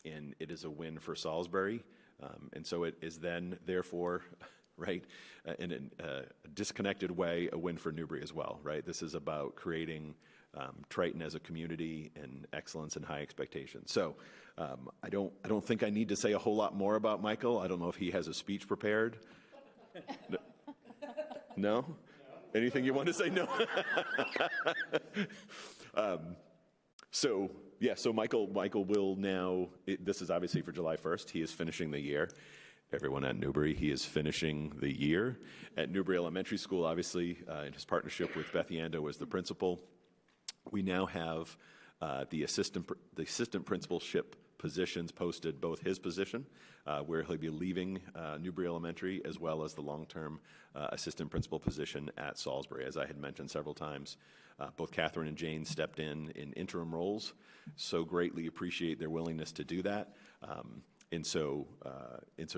And it is a win for Salisbury. And so it is then, therefore, right, in a disconnected way, a win for Newbury as well, right? This is about creating Triton as a community and excellence and high expectations. So I don't think I need to say a whole lot more about Michael. I don't know if he has a speech prepared. No? Anything you want to say? No. So Michael will now, this is obviously for July 1st. He is finishing the year. Everyone at Newbury, he is finishing the year. At Newbury Elementary School, obviously, in his partnership with Beth Yando as the principal, we now have the assistant principalship positions posted, both his position, where he'll be leaving Newbury Elementary, as well as the long-term assistant principal position at Salisbury. As I had mentioned several times, both Catherine and Jane stepped in interim roles. So greatly appreciate their willingness to do that. And so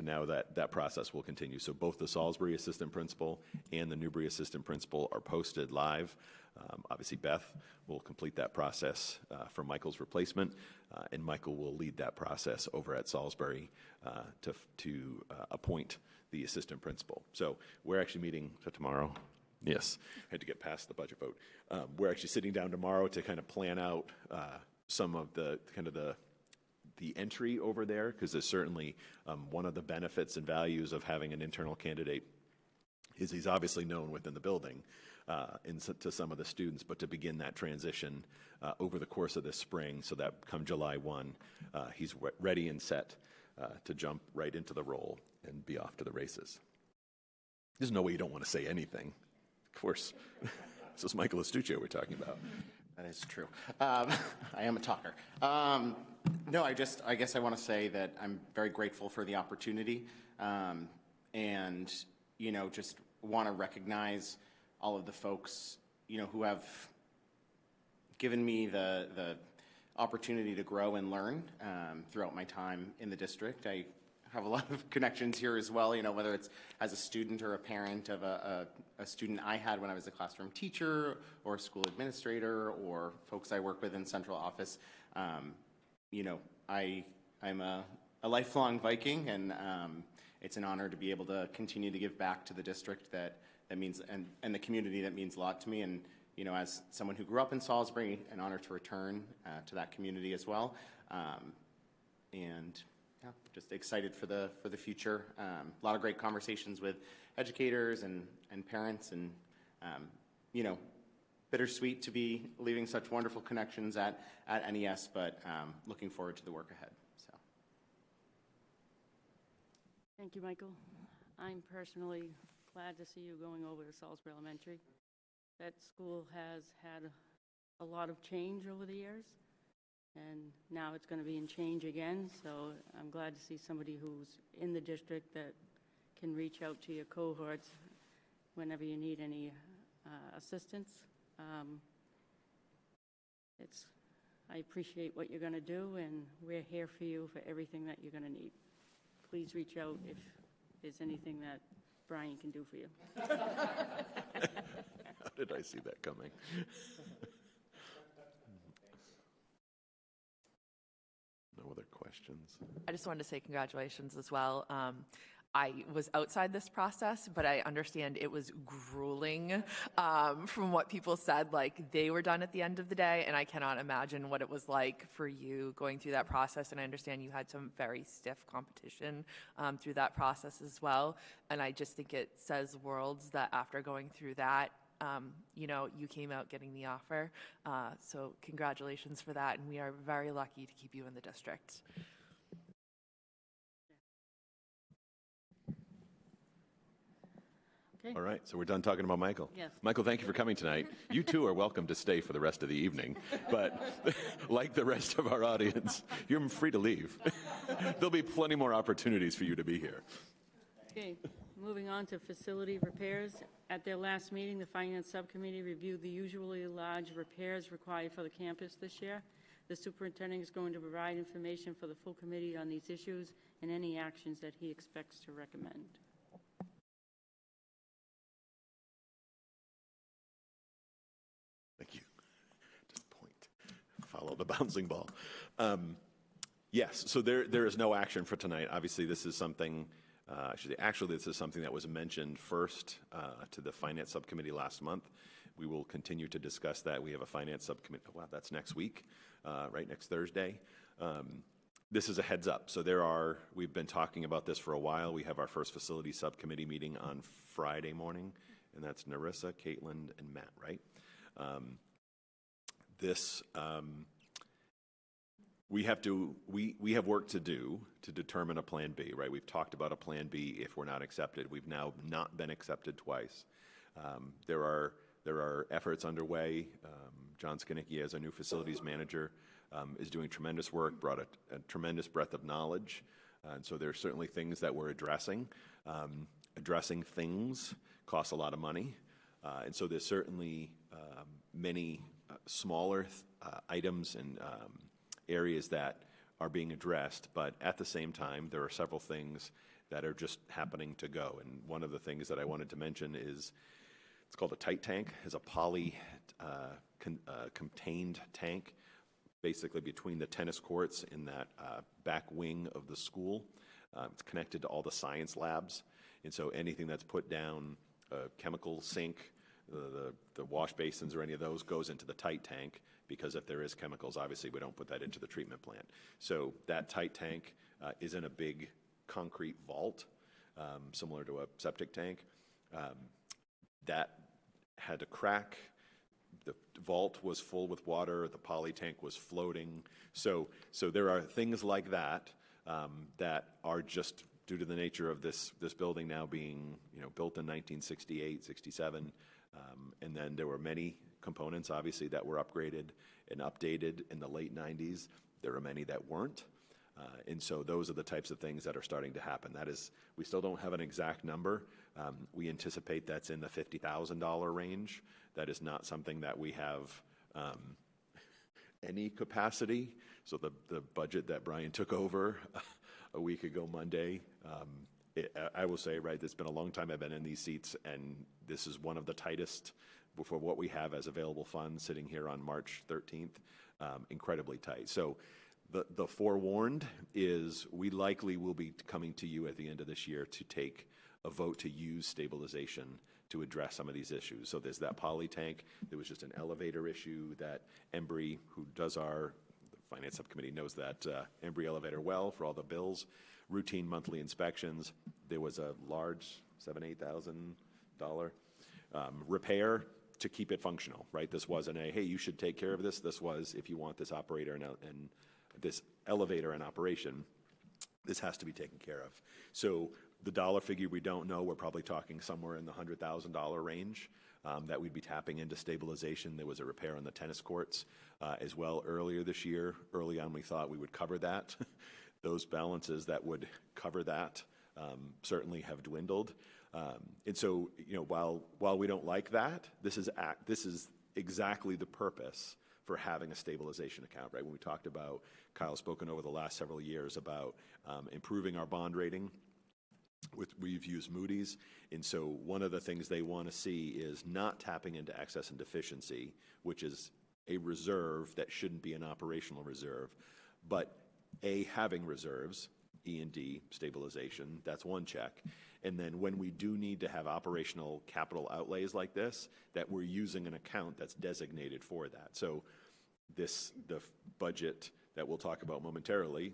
now that process will continue. So both the Salisbury assistant principal and the Newbury assistant principal are posted live. Obviously, Beth will complete that process for Michael's replacement, and Michael will lead that process over at Salisbury to appoint the assistant principal. So we're actually meeting tomorrow. Yes, I had to get past the budget vote. We're actually sitting down tomorrow to kind of plan out some of the entry over there, because there's certainly one of the benefits and values of having an internal candidate is he's obviously known within the building to some of the students, but to begin that transition over the course of this spring, so that come July 1, he's ready and set to jump right into the role and be off to the races. There's no way you don't want to say anything. Of course, this is Michael Estuccio we're talking about. That is true. I am a talker. No, I guess I want to say that I'm very grateful for the opportunity, and just want to recognize all of the folks who have given me the opportunity to grow and learn throughout my time in the district. I have a lot of connections here as well, whether it's as a student or a parent of a student I had when I was a classroom teacher or a school administrator, or folks I work with in central office. I'm a lifelong Viking, and it's an honor to be able to continue to give back to the district that means, and the community that means a lot to me. And as someone who grew up in Salisbury, an honor to return to that community as well. And yeah, just excited for the future. A lot of great conversations with educators and parents, and bittersweet to be leaving such wonderful connections at NES, but looking forward to the work ahead. So, Thank you, Michael. I'm personally glad to see you going over to Salisbury Elementary. That school has had a lot of change over the years, and now it's going to be in change again, so I'm glad to see somebody who's in the district that can reach out to your cohorts whenever you need any assistance. I appreciate what you're going to do, and we're here for you for everything that you're going to need. Please reach out if there's anything that Brian can do for you. How did I see that coming? No other questions? I just wanted to say congratulations as well. I was outside this process, but I understand it was grueling from what people said. Like, they were done at the end of the day, and I cannot imagine what it was like for you going through that process. And I understand you had some very stiff competition through that process as well. And I just think it says worlds that after going through that, you know, you came out getting the offer. So congratulations for that, and we are very lucky to keep you in the district. Okay. All right, so we're done talking about Michael. Yes. Michael, thank you for coming tonight. You too are welcome to stay for the rest of the evening, but like the rest of our audience, you're free to leave. There'll be plenty more opportunities for you to be here. Okay, moving on to facility repairs. At their last meeting, the Finance Subcommittee reviewed the usually large repairs required for the campus this year. The superintendent is going to provide information for the full committee on these issues and any actions that he expects to recommend. Thank you. Just point. Follow the bouncing ball. Yes, so there is no action for tonight. Obviously, this is something, actually, this is something that was mentioned first to the Finance Subcommittee last month. We will continue to discuss that. We have a Finance Subcommittee, wow, that's next week, right, next Thursday. This is a heads up. So we've been talking about this for a while. We have our first Facility Subcommittee meeting on Friday morning, and that's Narissa, Caitlin, and Matt, right? We have work to do to determine a plan B, right? We've talked about a plan B if we're not accepted. We've now not been accepted twice. There are efforts underway. John Skinicki, as a new facilities manager, is doing tremendous work, brought a tremendous breadth of knowledge. And so there are certainly things that we're addressing. Addressing things costs a lot of money. And so there's certainly many smaller items and areas that are being addressed, but at the same time, there are several things that are just happening to go. And one of the things that I wanted to mention is it's called a tight tank. It's a poly contained tank, basically between the tennis courts in that back wing of the school. It's connected to all the science labs, and so anything that's put down, a chemical sink, the wash basins or any of those goes into the tight tank, because if there is chemicals, obviously we don't put that into the treatment plant. So that tight tank is in a big concrete vault, similar to a septic tank. That had a crack. The vault was full with water. The poly tank was floating. So there are things like that that are just due to the nature of this building now being, built in 1968, 67. And then there were many components, obviously, that were upgraded and updated in the late 90s. There are many that weren't. And so those are the types of things that are starting to happen. That is, we still don't have an exact number. We anticipate that's in the $50,000 range. That is not something that we have any capacity. So the budget that Brian took over a week ago Monday, I will say, right, it's been a long time I've been in these seats, and this is one of the tightest for what we have as available funds sitting here on March 13th, incredibly tight. So the forewarned is we likely will be coming to you at the end of this year to take a vote to use stabilization to address some of these issues. So there's that poly tank. There was just an elevator issue that Embry, who does the Finance Subcommittee knows that Embry elevator well for all the bills, routine monthly inspections. There was a large $7,000-8,000 repair to keep it functional, right? This wasn't hey, you should take care of this. This was, if you want this operator and this elevator in operation, this has to be taken care of. So the dollar figure we don't know. We're probably talking somewhere in the $100,000 range that we'd be tapping into stabilization. There was a repair on the tennis courts as well earlier this year. Early on, we thought we would cover that. Those balances that would cover that certainly have dwindled. And so, while we don't like that, this is exactly the purpose for having a stabilization account, right? When we talked about, Kyle's spoken over the last several years about improving our bond rating. We've used Moody's, and so one of the things they want to see is not tapping into excess and deficiency, which is a reserve that shouldn't be an operational reserve, but having reserves, E&D, stabilization, that's one check. And then when we do need to have operational capital outlays like this, that we're using an account that's designated for that. So the budget that we'll talk about momentarily,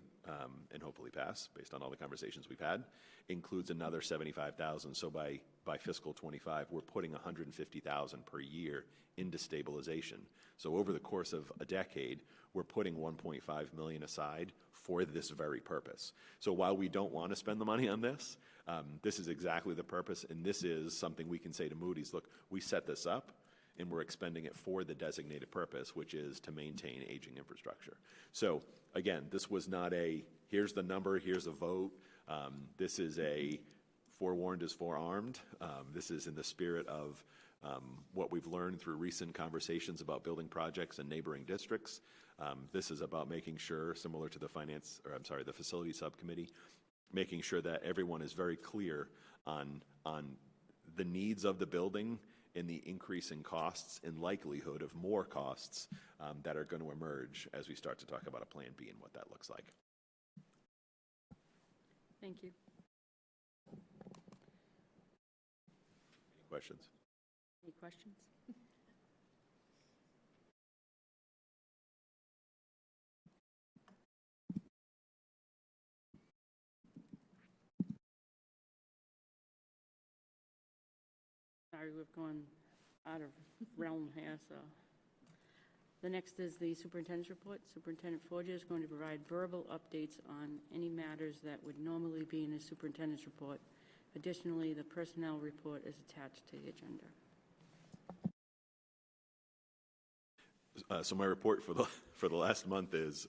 and hopefully pass based on all the conversations we've had, includes another $75,000. So by fiscal 25, we're putting $150,000 per year into stabilization. So over the course of a decade, we're putting $1.5 million aside for this very purpose. So while we don't want to spend the money on this, this is exactly the purpose, and this is something we can say to Moody's, look, we set this up, and we're expending it for the designated purpose, which is to maintain aging infrastructure. So again, this was not here's the number, here's a vote. This is forewarned is forearmed. This is in the spirit of what we've learned through recent conversations about building projects in neighboring districts. This is about making sure, similar to the facility subcommittee, making sure that everyone is very clear on the needs of the building and the increase in costs and likelihood of more costs that are going to emerge as we start to talk about a Plan B and what that looks like. Thank you. Any questions? Any questions? Sorry, we've gone out of realm here, so. The next is the superintendent's report. Superintendent Forger is going to provide verbal updates on any matters that would normally be in a superintendent's report. Additionally, the personnel report is attached to the agenda. So my report for the last month is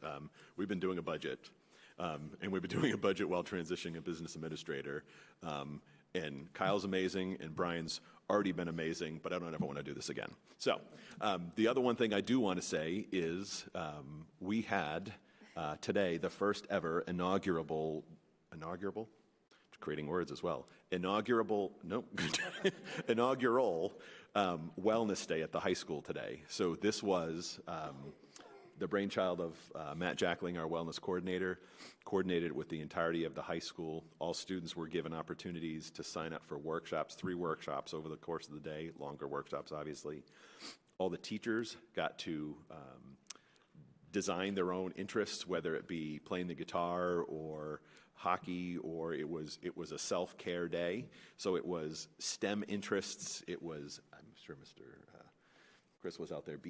we've been doing a budget, and we've been doing a budget while transitioning a business administrator. And Kyle's amazing, and Brian's already been amazing, but I don't ever want to do this again. So the other one thing I do want to say is we had today the first ever inaugural, creating words as well, inaugural wellness day at the high school today. So this was the brainchild of Matt Jackling, our wellness coordinator, coordinated with the entirety of the high school. All students were given opportunities to sign up for workshops, 3 workshops over the course of the day, longer workshops, obviously. All the teachers got to design their own interests, whether it be playing the guitar or hockey, or it was a self-care day. So it was STEM interests. It was, I'm sure Mr. Chris was out there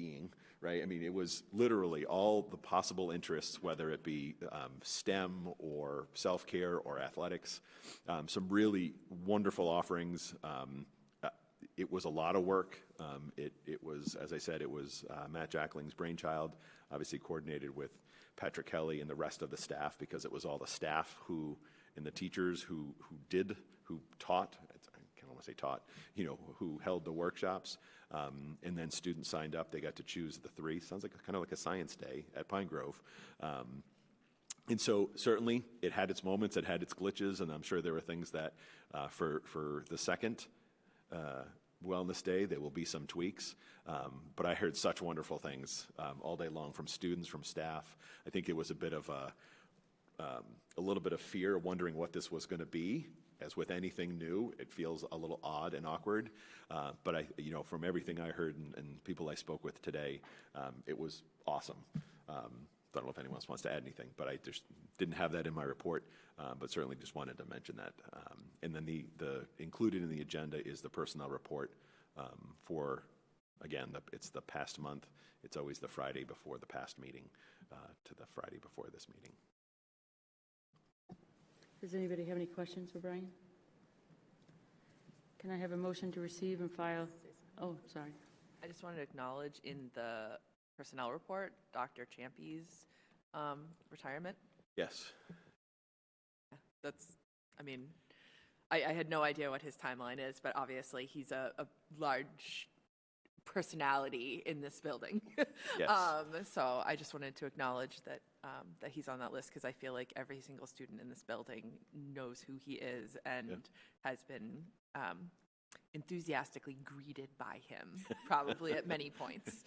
right? I mean, it was literally all the possible interests, whether it be STEM or self-care or athletics. Some really wonderful offerings. It was a lot of work. It was, as I said, it was Matt Jackling's brainchild, obviously coordinated with Patrick Kelly and the rest of the staff, because it was all the staff and the teachers who taught, I can't want to say taught, who held the workshops. And then students signed up. They got to choose the 3. Sounds like kind of like a science day at Pine Grove. And so certainly it had its moments, it had its glitches, and I'm sure there were things that for the second wellness day, there will be some tweaks. But I heard such wonderful things all day long from students, from staff. I think it was a bit of a little bit of fear, wondering what this was going to be. As with anything new, it feels a little odd and awkward. But from everything I heard and people I spoke with today, it was awesome. Don't know if anyone else wants to add anything, but I just didn't have that in my report, but certainly just wanted to mention that. And then the included in the agenda is the personnel report for, again, it's the past month. It's always the Friday before the past meeting to the Friday before this meeting. Does anybody have any questions for Brian? Can I have a motion to receive and file? Oh, sorry. I just wanted to acknowledge in the personnel report, Dr. Champy's retirement. Yes. That's, I had no idea what his timeline is, but obviously he's a large personality in this building. Yes. So I just wanted to acknowledge that that he's on that list, because I feel like every single student in this building knows who he is and has been enthusiastically greeted by him, probably at many points,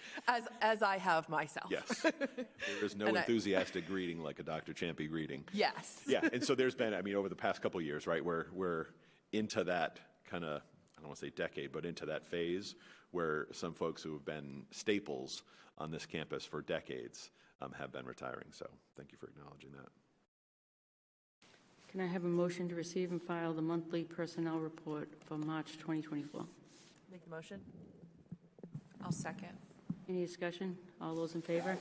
as I have myself. Yes. There is no enthusiastic greeting like a Dr. Champy greeting. Yes. Yeah, and so there's been, I mean, over the past couple of years, right, we're into that kind of, I don't want to say decade, but into that phase where some folks who have been staples on this campus for decades have been retiring. So thank you for acknowledging that. Can I have a motion to receive and file the monthly personnel report for March 2024? Make the motion. I'll second. Any discussion? All those in favor?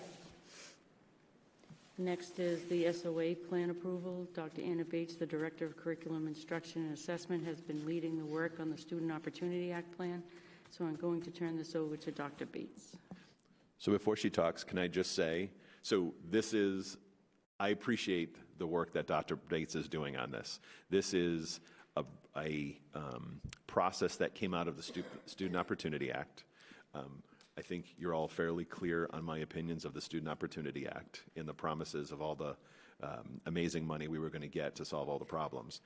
Next is the SOA plan approval. Dr. Anna Bates, the Director of Curriculum Instruction and Assessment, has been leading the work on the Student Opportunity Act plan. So I'm going to turn this over to Dr. Bates. So before she talks, can I just say, so this is, I appreciate the work that Dr. Bates is doing on this. This is a process that came out of the Student Opportunity Act. I think you're all fairly clear on my opinions of the Student Opportunity Act and the promises of all the amazing money we were going to get to solve all the problems.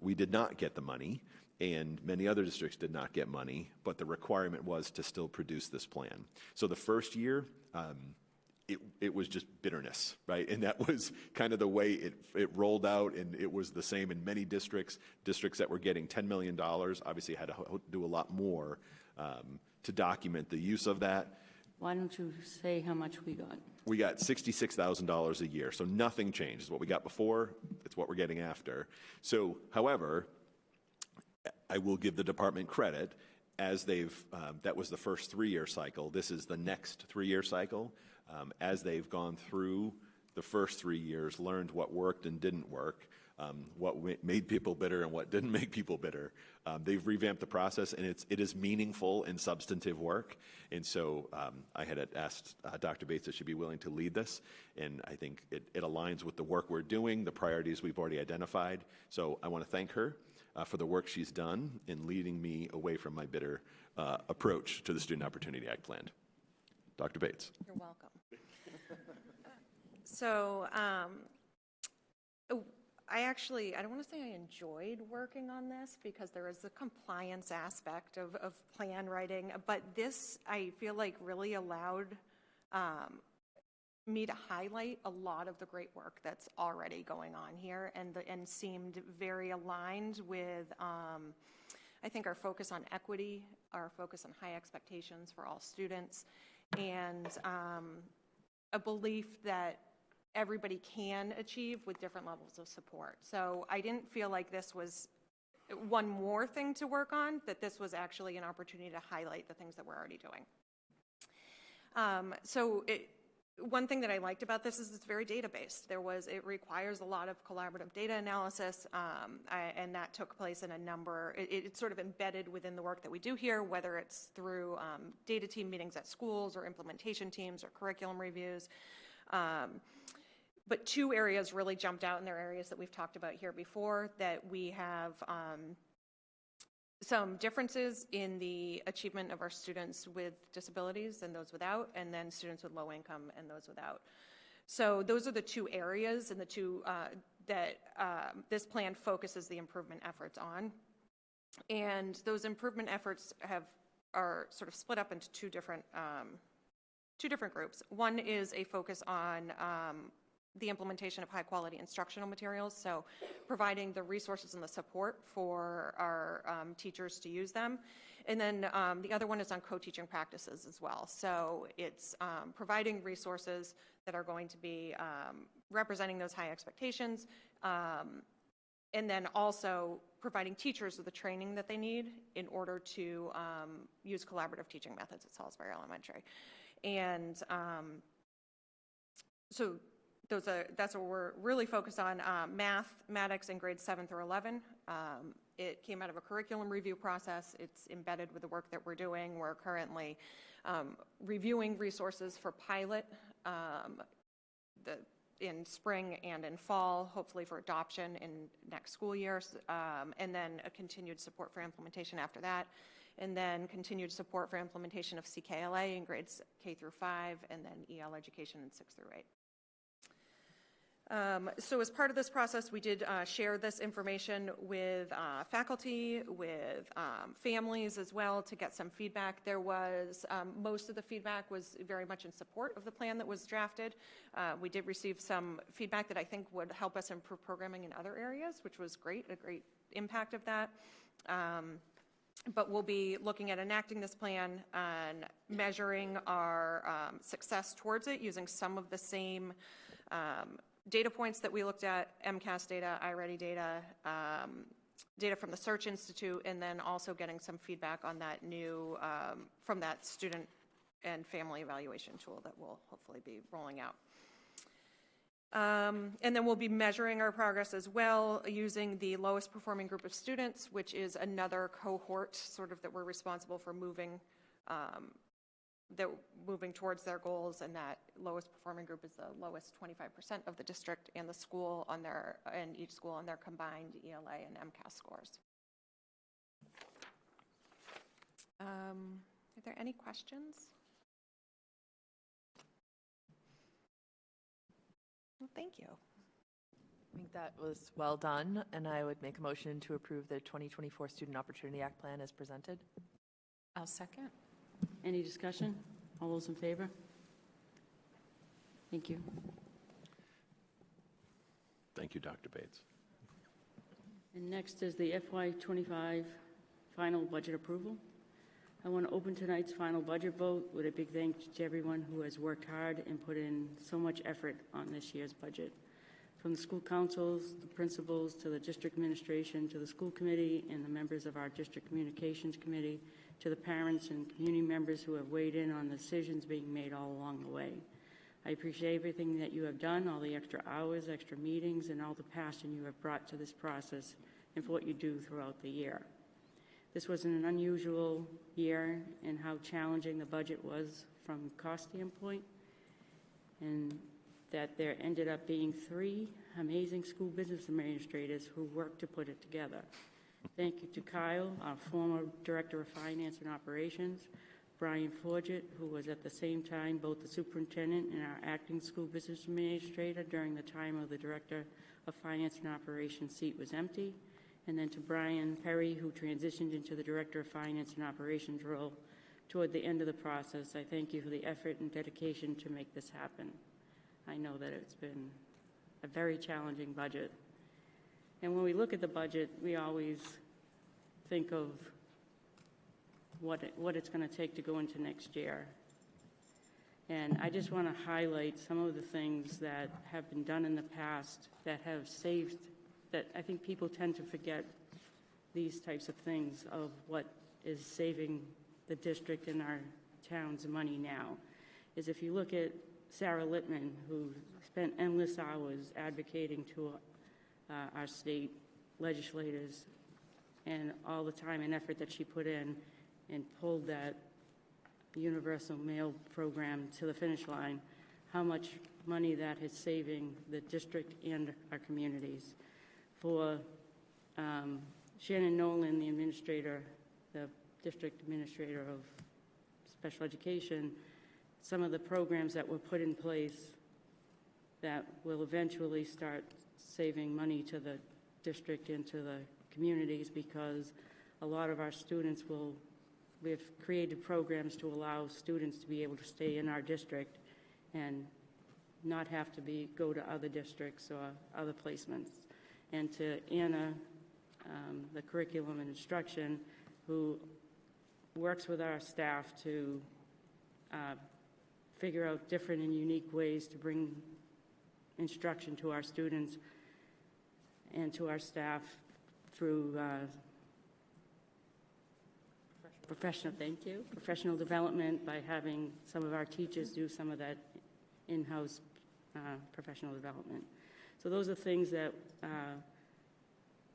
We did not get the money, and many other districts did not get money, but the requirement was to still produce this plan. So the first year, it was just bitterness, right? And that was kind of the way it rolled out, and it was the same in many districts. Districts that were getting $10 million obviously had to do a lot more to document the use of that. Why don't you say how much we got? We got $66,000 a year, so nothing changed. It's what we got before, it's what we're getting after. So, however, I will give the department credit, as they've, that was the first 3-year cycle. This is the next 3-year cycle. As they've gone through the first 3 years, learned what worked and didn't work, what made people bitter and what didn't make people bitter. They've revamped the process, and it is meaningful and substantive work. And so I had asked Dr. Bates if she'd be willing to lead this, and I think it aligns with the work we're doing, the priorities we've already identified. So I want to thank her for the work she's done in leading me away from my bitter approach to the Student Opportunity Act plan. Dr. Bates. You're welcome. So I don't want to say I enjoyed working on this, because there is a compliance aspect of plan writing, but this, I feel like, really allowed me to highlight a lot of the great work that's already going on here, and seemed very aligned with, I think, our focus on equity, our focus on high expectations for all students, and a belief that everybody can achieve with different levels of support. So I didn't feel like this was one more thing to work on, that this was actually an opportunity to highlight the things that we're already doing. One thing that I liked about this is it's very data-based. It requires a lot of collaborative data analysis, and that took place in a number, it's sort of embedded within the work that we do here, whether it's through data team meetings at schools or implementation teams or curriculum reviews. But 2 areas really jumped out, and they're areas that we've talked about here before, that we have some differences in the achievement of our students with disabilities and those without, and then students with low income and those without. So those are the 2 areas, and the 2 that this plan focuses the improvement efforts on. And those improvement efforts are sort of split up into two different groups. One is a focus on the implementation of high quality instructional materials, so providing the resources and the support for our teachers to use them. And then the other one is on co-teaching practices as well. So it's providing resources that are going to be representing those high expectations, and then also providing teachers with the training that they need in order to use collaborative teaching methods at Salisbury Elementary. And so that's what we're really focused on, mathematics in grades 7 through 11. It came out of a curriculum review process. It's embedded with the work that we're doing. We're currently reviewing resources for pilot in spring and in fall, hopefully for adoption in next school year, and then a continued support for implementation after that. and then continued support for implementation of CKLA in grades K through 5, and then EL education in 6 through 8. So as part of this process, we did share this information with faculty, with families as well, to get some feedback. There was, most of the feedback was very much in support of the plan that was drafted. We did receive some feedback that I think would help us improve programming in other areas, which was great, a great impact of that. But we'll be looking at enacting this plan and measuring our success towards it using some of the same data points that we looked at: MCAS data, iReady data, data from the Search Institute, and then also getting some feedback on that new, from that student and family evaluation tool that we'll hopefully be rolling out. And then we'll be measuring our progress as well using the lowest performing group of students, which is another cohort sort of that we're responsible for moving towards their goals, and that lowest performing group is the lowest 25% of the district and the school on their, and each school on their combined ELA and MCAS scores. Are there any questions? Well, thank you. I think that was well done, and I would make a motion to approve the 2024 Student Opportunity Act plan as presented. I'll second. Any discussion? All those in favor? Thank you. Thank you, Dr. Bates. And next is the FY25 final budget approval. I want to open tonight's final budget vote with a big thank you to everyone who has worked hard and put in so much effort on this year's budget. From the school councils, the principals, to the district administration, to the school committee, and the members of our district communications committee, to the parents and community members who have weighed in on the decisions being made all along the way. I appreciate everything that you have done, all the extra hours, extra meetings, and all the passion you have brought to this process and for what you do throughout the year. This was an unusual year in how challenging the budget was from a cost standpoint, and that there ended up being 3 amazing school business administrators who worked to put it together. Thank you to Kyle, our former Director of Finance and Operations, Brian Forget, who was at the same time both the superintendent and our acting school business administrator during the time of the Director of Finance and Operations seat was empty, and then to Brian Perry, who transitioned into the Director of Finance and Operations role toward the end of the process. I thank you for the effort and dedication to make this happen. I know that it's been a very challenging budget. And when we look at the budget, we always think of what it's going to take to go into next year. And I just want to highlight some of the things that have been done in the past that have saved, that I think people tend to forget these types of things of what is saving the district and our town's money now. Is if you look at Sarah Littman, who spent endless hours advocating to our state legislators, and all the time and effort that she put in and pulled that universal mail program to the finish line, how much money that is saving the district and our communities. For Shannon Nolan, the administrator, the district administrator of special education, some of the programs that were put in place that will eventually start saving money to the district and to the communities, because a lot of our students we've created programs to allow students to be able to stay in our district and not have to go to other districts or other placements. And to Anna, the curriculum and instruction, who works with our staff to figure out different and unique ways to bring instruction to our students and to our staff through professional development, by having some of our teachers do some of that in-house professional development. So those are things that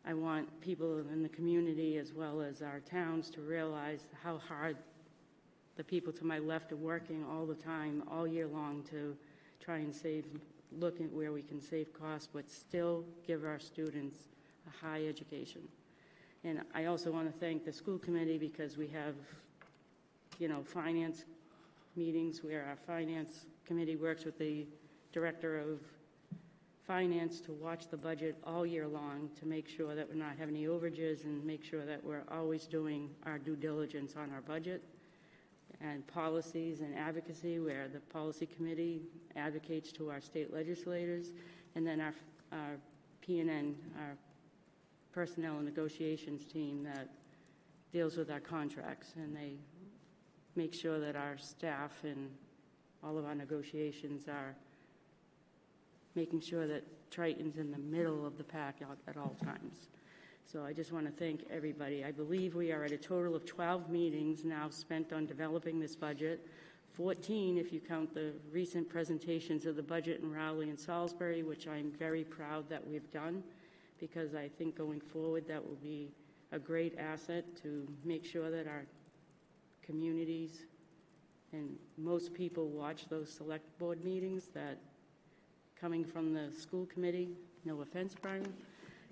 I want people in the community as well as our towns to realize how hard the people to my left are working all the time, all year long, to try and look at where we can save costs, but still give our students a high education. And I also want to thank the school committee because we have, finance meetings where our finance committee works with the director of finance to watch the budget all year long to make sure that we're not having any overages and make sure that we're always doing our due diligence on our budget. And policies and advocacy, where the policy committee advocates to our state legislators, and then our P&N, our personnel and negotiations team that deals with our contracts, and they make sure that our staff and all of our negotiations are making sure that Triton's in the middle of the pack at all times. So I just want to thank everybody. I believe we are at a total of 12 meetings now spent on developing this budget, 14 if you count the recent presentations of the budget in Rowley and Salisbury, which I'm very proud that we've done, because I think going forward that will be a great asset to make sure that our communities and most people watch those select board meetings, that coming from the school committee, no offense, Brian,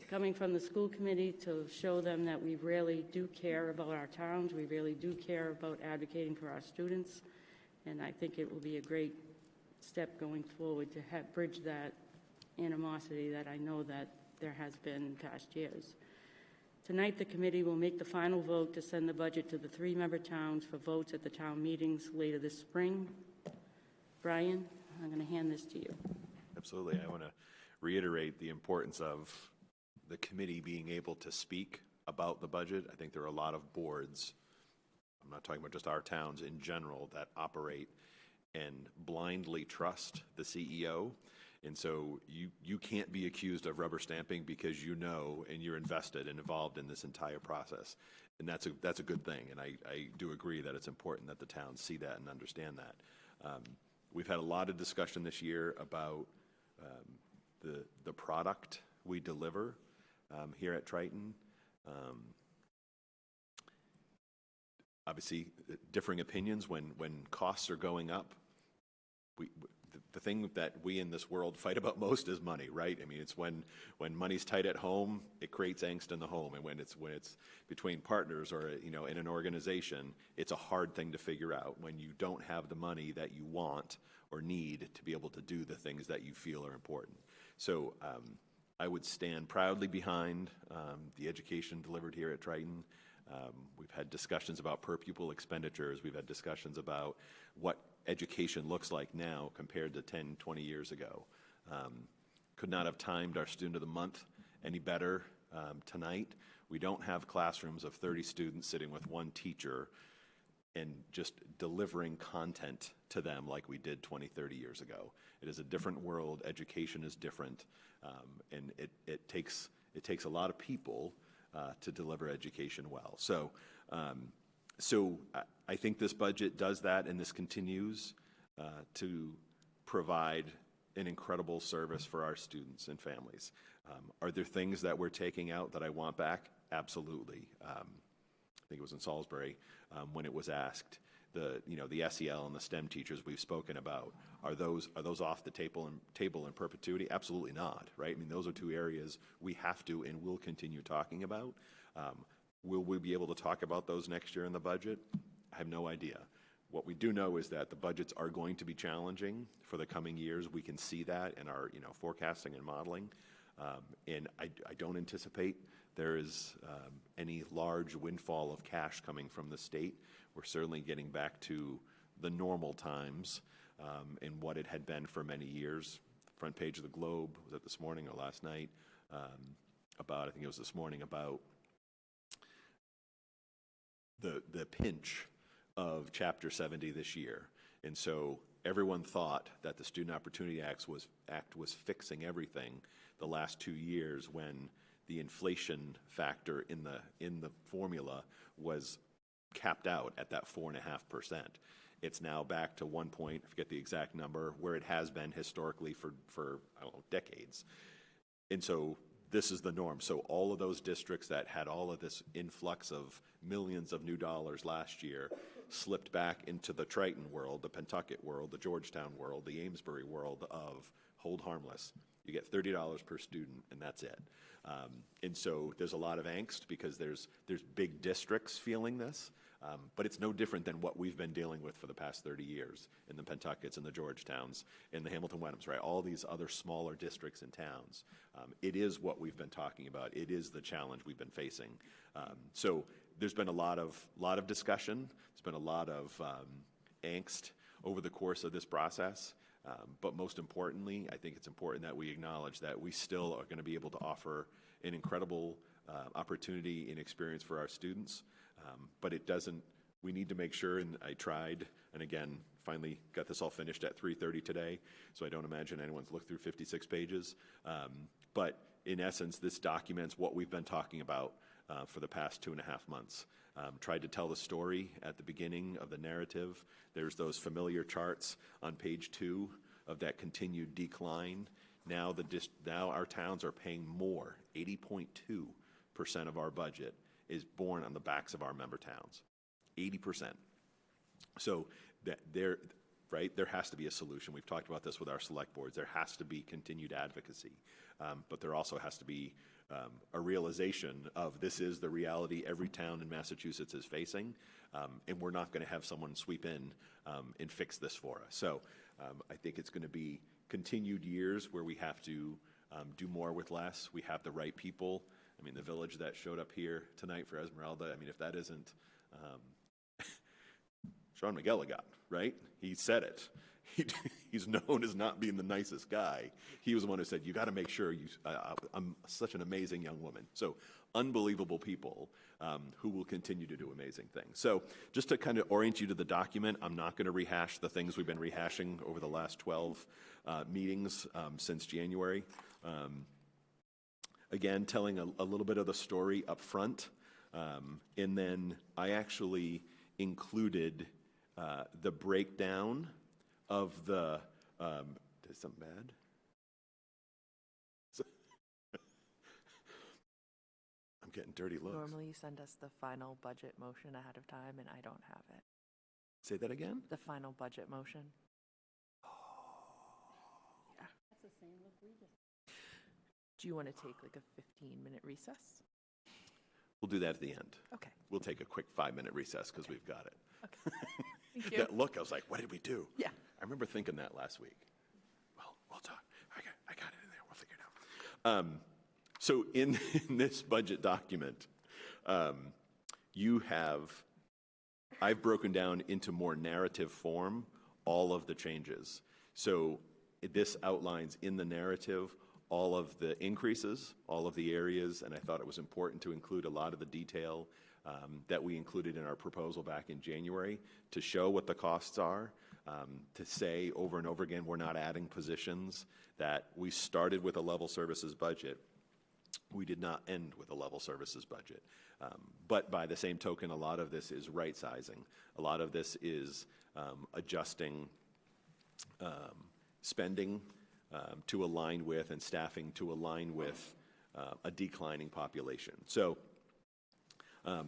coming from the school committee to show them that we really do care about our towns, we really do care about advocating for our students, and I think it will be a great step going forward to bridge that animosity that I know that there has been in past years. Tonight, the committee will make the final vote to send the budget to the 3-member towns for votes at the town meetings later this spring. Brian, I'm going to hand this to you. Absolutely. I want to reiterate the importance of the committee being able to speak about the budget. I think there are a lot of boards, I'm not talking about just our towns in general, that operate and blindly trust the CEO. And so you can't be accused of rubber stamping because you know and you're invested and involved in this entire process. And that's a good thing. And I do agree that it's important that the towns see that and understand that. We've had a lot of discussion this year about the product we deliver here at Triton. Obviously, differing opinions when costs are going up. The thing that we in this world fight about most is money, right? I mean, it's when money's tight at home, it creates angst in the home, and when it's between partners or in an organization, it's a hard thing to figure out when you don't have the money that you want or need to be able to do the things that you feel are important. So I would stand proudly behind the education delivered here at Triton. We've had discussions about per pupil expenditures. We've had discussions about what education looks like now compared to 10, 20 years ago. Could not have timed our Student of the Month any better tonight. We don't have classrooms of 30 students sitting with one teacher and just delivering content to them like we did 20, 30 years ago. It is a different world. Education is different. And it takes a lot of people to deliver education well. So I think this budget does that, and this continues to provide an incredible service for our students and families. Are there things that we're taking out that I want back? Absolutely. I think it was in Salisbury when it was asked. The SEL and the STEM teachers we've spoken about, are those off the table in perpetuity? Absolutely not, right? I mean, those are two areas we have to and will continue talking about. Will we be able to talk about those next year in the budget? I have no idea. What we do know is that the budgets are going to be challenging for the coming years. We can see that in our forecasting and modeling. And I don't anticipate there is any large windfall of cash coming from the state. We're certainly getting back to the normal times and what it had been for many years. Front page of the Globe, was it this morning or last night? I think it was this morning, about the pinch of Chapter 70 this year. And so everyone thought that the Student Opportunity Act was fixing everything the last 2 years when the inflation factor in the formula was capped out at that 4.5%. It's now back to 1 point, I forget the exact number, where it has been historically for I don't know, decades. And so this is the norm. So all of those districts that had all of this influx of millions of new dollars last year slipped back into the Triton world, the Pentucket world, the Georgetown world, the Amesbury world of hold harmless. You get $30 per student, and that's it. And so there's a lot of angst because there's big districts feeling this, but it's no different than what we've been dealing with for the past 30 years in the Pentuckets and the Georgetowns and the Hamilton Wenhams, right? All these other smaller districts and towns. It is what we've been talking about. It is the challenge we've been facing. So there's been a lot of discussion. There's been a lot of angst over the course of this process. But most importantly, I think it's important that we acknowledge that we still are going to be able to offer an incredible opportunity and experience for our students. But it doesn't, we need to make sure, and I tried, and again, finally got this all finished at 3:30 today, so I don't imagine anyone's looked through 56 pages. But in essence, this documents what we've been talking about for the past 2.5 months. Tried to tell the story at the beginning of the narrative. There's those familiar charts on page 2 of that continued decline. Now our towns are paying more. 80.2% of our budget is borne on the backs of our member towns. 80%. So there has to be a solution. We've talked about this with our select boards. There has to be continued advocacy, but there also has to be a realization of this is the reality every town in Massachusetts is facing, and we're not going to have someone sweep in and fix this for us. So I think it's going to be continued years where we have to do more with less. We have the right people. I mean, the village that showed up here tonight for Esmeralda, I mean, if that isn't Sean McGilligot, right? He said it. He's known as not being the nicest guy. He was the one who said, you got to make sure I'm such an amazing young woman. So unbelievable people who will continue to do amazing things. So just to kind of orient you to the document, I'm not going to rehash the things we've been rehashing over the last 12 meetings since January. Again, telling a little bit of the story up front. And then I actually included the breakdown of the, did something bad? I'm getting dirty looks. Normally you send us the final budget motion ahead of time, and I don't have it. Say that again? The final budget motion. Yeah. That's the same look we just. Do you want to take like a 15-minute recess? We'll do that at the end. Okay. We'll take a quick 5-minute recess because we've got it. Okay. Thank you. That look, I was like, what did we do? Yeah. I remember thinking that last week. Well, we'll talk. I got it in there. We'll figure it out. So in this budget document, I've broken down into more narrative form all of the changes. So this outlines in the narrative all of the increases, all of the areas, and I thought it was important to include a lot of the detail that we included in our proposal back in January to show what the costs are, to say over and over again, we're not adding positions, that we started with a level services budget. We did not end with a level services budget. But by the same token, a lot of this is right sizing. A lot of this is adjusting spending to align with and staffing to align with a declining population. So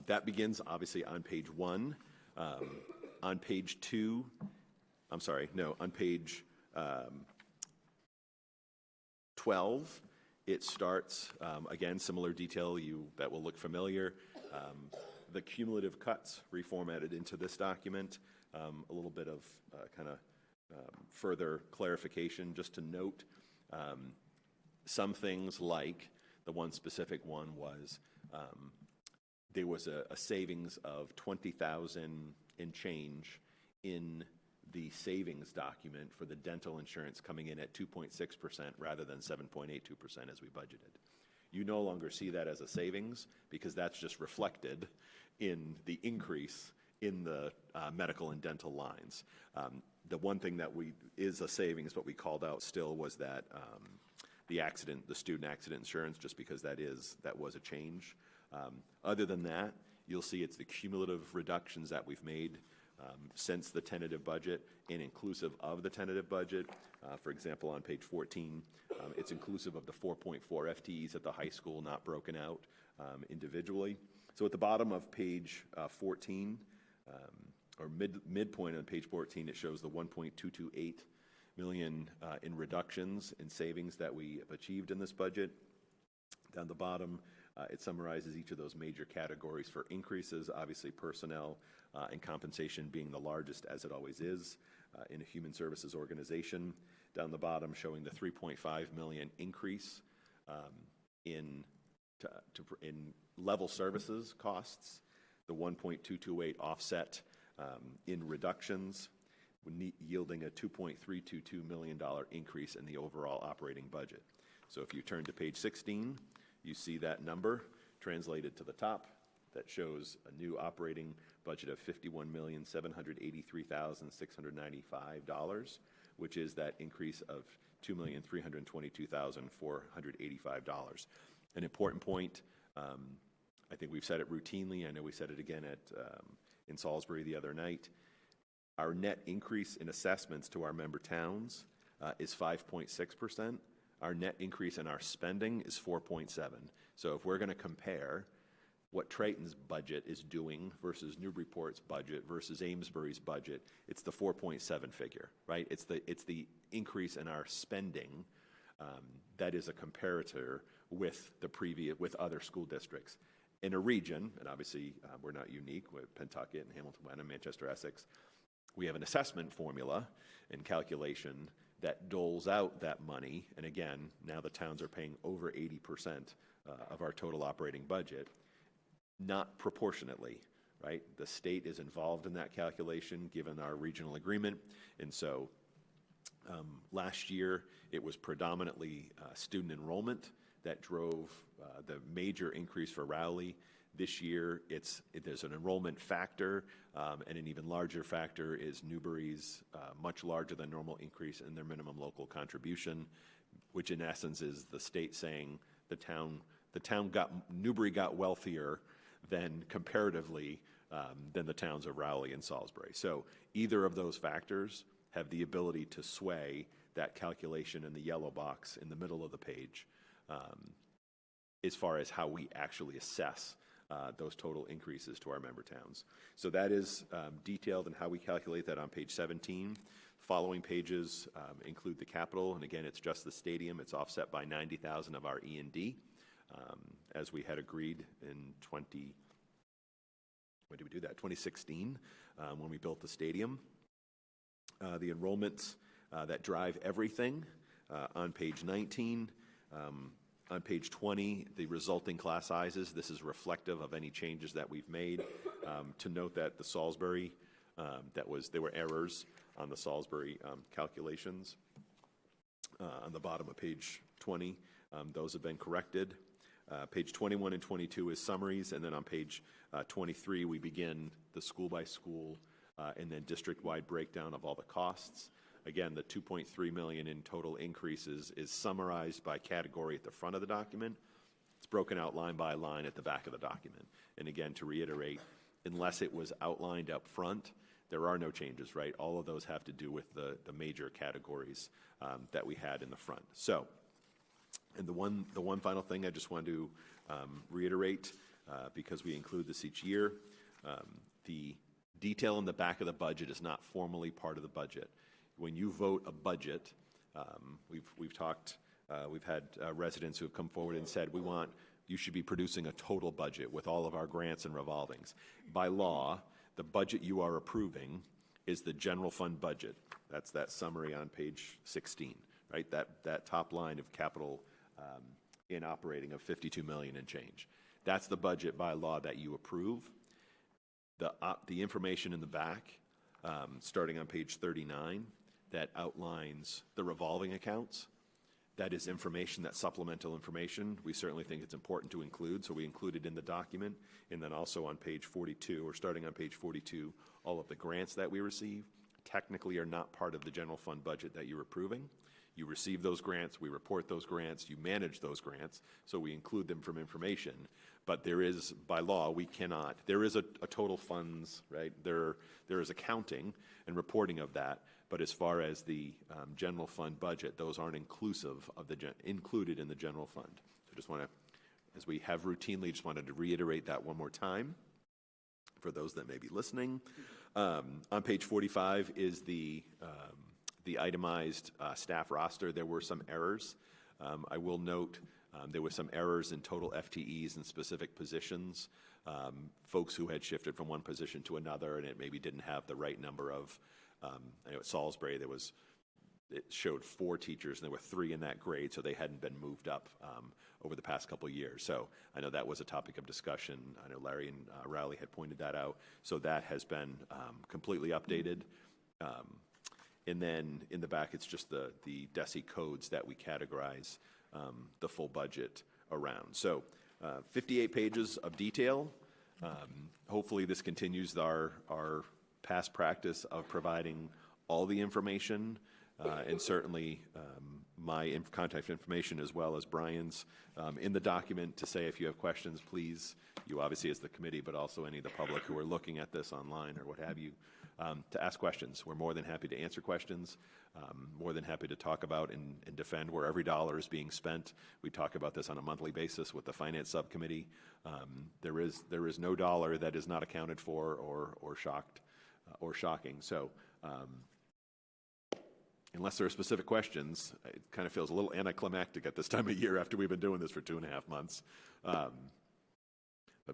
that begins obviously on page 1. On page 2, on page 12, it starts, again, similar detail that will look familiar. The cumulative cuts reformatted into this document, a little bit of kind of further clarification just to note some things, like the one specific one was there was a savings of $20,000 and change in the savings document for the dental insurance, coming in at 2.6% rather than 7.82% as we budgeted. You no longer see that as a savings because that's just reflected in the increase in the medical and dental lines. The one thing that is a savings, but we called out still, was that the student accident insurance, just because that was a change. Other than that, you'll see it's the cumulative reductions that we've made since the tentative budget and inclusive of the tentative budget. For example, on page 14, it's inclusive of the 4.4 FTEs at the high school, not broken out individually. So at the bottom of page 14, or midpoint on page 14, it shows the $1.228 million in reductions in savings that we have achieved in this budget. Down the bottom, it summarizes each of those major categories for increases, obviously personnel and compensation being the largest, as it always is in a human services organization. Down the bottom, showing the $3.5 million increase in level services costs, the 1.228 offset in reductions, yielding a $2.322 million increase in the overall operating budget. So if you turn to page 16, you see that number translated to the top. That shows a new operating budget of $51,783,695, which is that increase of $2,322,485. An important point, I think we've said it routinely, I know we said it again in Salisbury the other night, our net increase in assessments to our member towns is 5.6%. Our net increase in our spending is 4.7%. So if we're going to compare what Triton's budget is doing versus Newburyport's budget versus Amesbury's budget, it's the 4.7 figure, right? It's the increase in our spending that is a comparator with other school districts. In a region, and obviously we're not unique with Pentucket and Hamilton, Wenham, Manchester, Essex, we have an assessment formula and calculation that doles out that money. And again, now the towns are paying over 80% of our total operating budget, not proportionately, right? The state is involved in that calculation given our regional agreement. And so last year, it was predominantly student enrollment that drove the major increase for Rowley. This year, there's an enrollment factor, and an even larger factor is Newbury's much larger than normal increase in their minimum local contribution, which in essence is the state saying Newbury got wealthier than comparatively than the towns of Rowley and Salisbury. So either of those factors have the ability to sway that calculation in the yellow box in the middle of the page as far as how we actually assess those total increases to our member towns. So that is detailed in how we calculate that on page 17. Following pages include the capital, and again, it's just the stadium. It's offset by $90,000 of our E&D, as we had agreed in 2016 when we built the stadium. The enrollments that drive everything on page 19. On page 20, the resulting class sizes, this is reflective of any changes that we've made. To note that the Salisbury, there were errors on the Salisbury calculations. On the bottom of page 20, those have been corrected. Page 21 and 22 is summaries, and then on page 23, we begin the school by school and then district-wide breakdown of all the costs. Again, the $2.3 million in total increases is summarized by category at the front of the document. It's broken out line by line at the back of the document. And again, to reiterate, unless it was outlined up front, there are no changes, right? All of those have to do with the major categories that we had in the front. So, and the one final thing I just wanted to reiterate, because we include this each year, the detail in the back of the budget is not formally part of the budget. When you vote a budget, we've talked, we've had residents who have come forward and said, you should be producing a total budget with all of our grants and revolvings. By law, the budget you are approving is the general fund budget. That's that summary on page 16, right? That top line of capital in operating of $52 million and change. That's the budget by law that you approve. The information in the back, starting on page 39, that outlines the revolving accounts. That is information, that supplemental information. We certainly think it's important to include, so we include it in the document. And then also on page 42, or starting on page 42, all of the grants that we receive technically are not part of the general fund budget that you're approving. You receive those grants, we report those grants, you manage those grants, so we include them from information. But there is, by law, we cannot, there is a total funds, right? There is accounting and reporting of that, but as far as the general fund budget, those aren't inclusive of included in the general fund. So just want to, as we have routinely, just wanted to reiterate that one more time for those that may be listening. On page 45 is the the itemized staff roster, there were some errors. I will note there were some errors in total FTEs in specific positions, folks who had shifted from one position to another, and it maybe didn't have the right number of, I know at Salisbury it showed 4 teachers, and there were 3 in that grade, so they hadn't been moved up over the past couple of years. So I know that was a topic of discussion. I know Larry and Rowley had pointed that out. So that has been completely updated. And then in the back, it's just the DESI codes that we categorize the full budget around. So 58 pages of detail. Hopefully this continues our past practice of providing all the information, and certainly my contact information as well as Brian's in the document to say if you have questions, please, you obviously as the committee, but also any of the public who are looking at this online or what have you, to ask questions. We're more than happy to answer questions, more than happy to talk about and defend where every dollar is being spent. We talk about this on a monthly basis with the Finance Subcommittee. There is no dollar that is not accounted for or shocked or shocking. So unless there are specific questions, it kind of feels a little anticlimactic at this time of year after we've been doing this for 2.5 months. But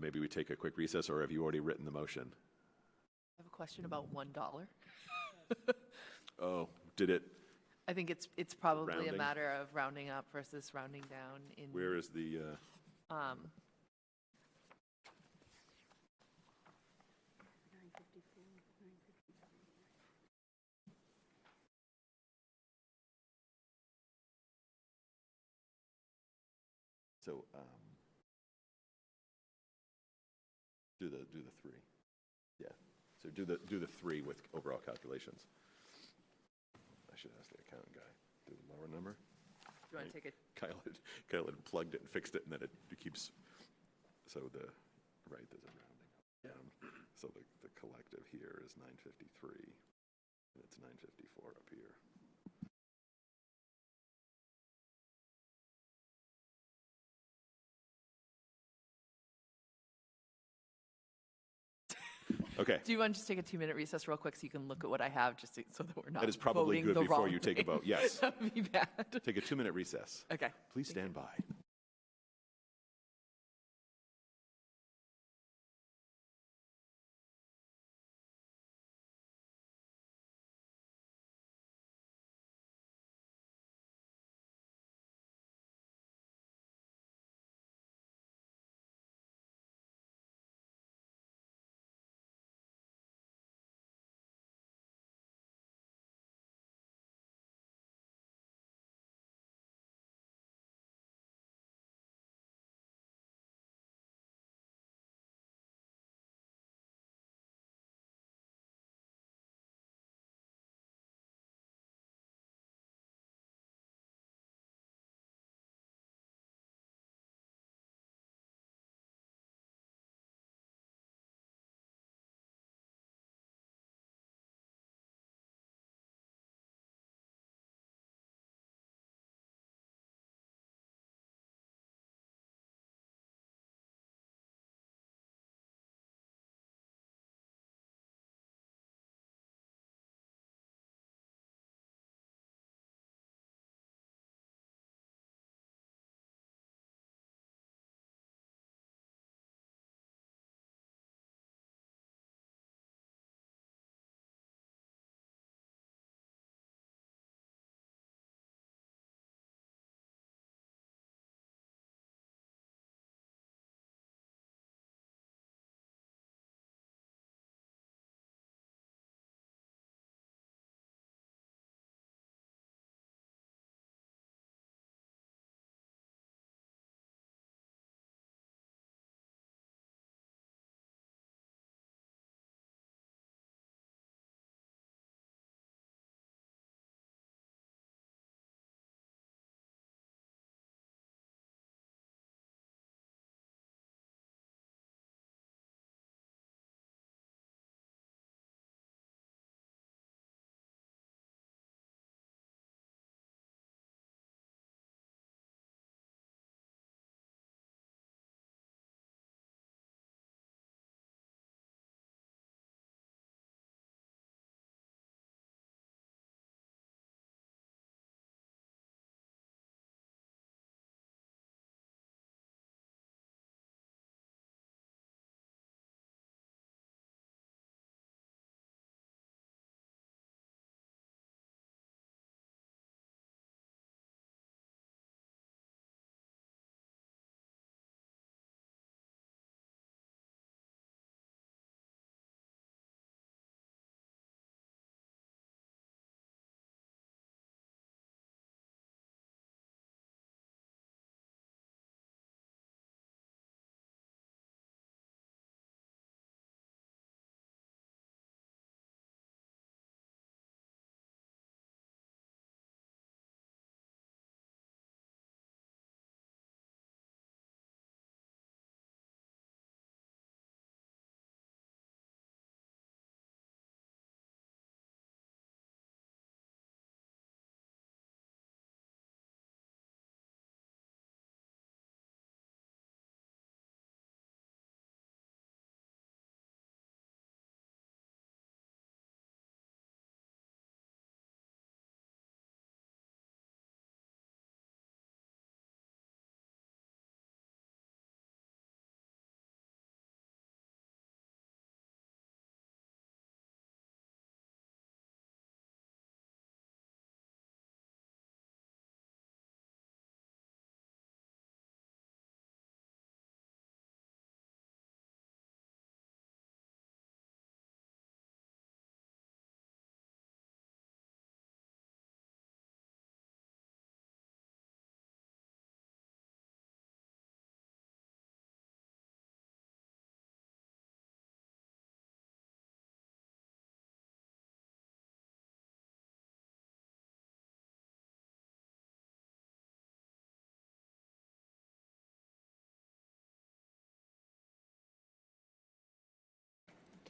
maybe we take a quick recess, or have you already written the motion? I have a question about $1. Oh, did it? I think it's probably Rounding? a matter of rounding up versus rounding down. Where is the? So do the 3. Yeah. So do the 3 with overall calculations. I should ask the accountant guy. Do the lower number. Do you want to take it? Kyle had plugged it and fixed it, and then it keeps. So there's a rounding down. So the collective here is 953, and it's 954 up here. Okay. Do you want to just take a 2-minute recess real quick so you can look at what I have, just so that we're not That is probably voting good the before wrong you take a thing? vote. Yes. That would be bad. Take a 2-minute recess. Okay. Please stand by.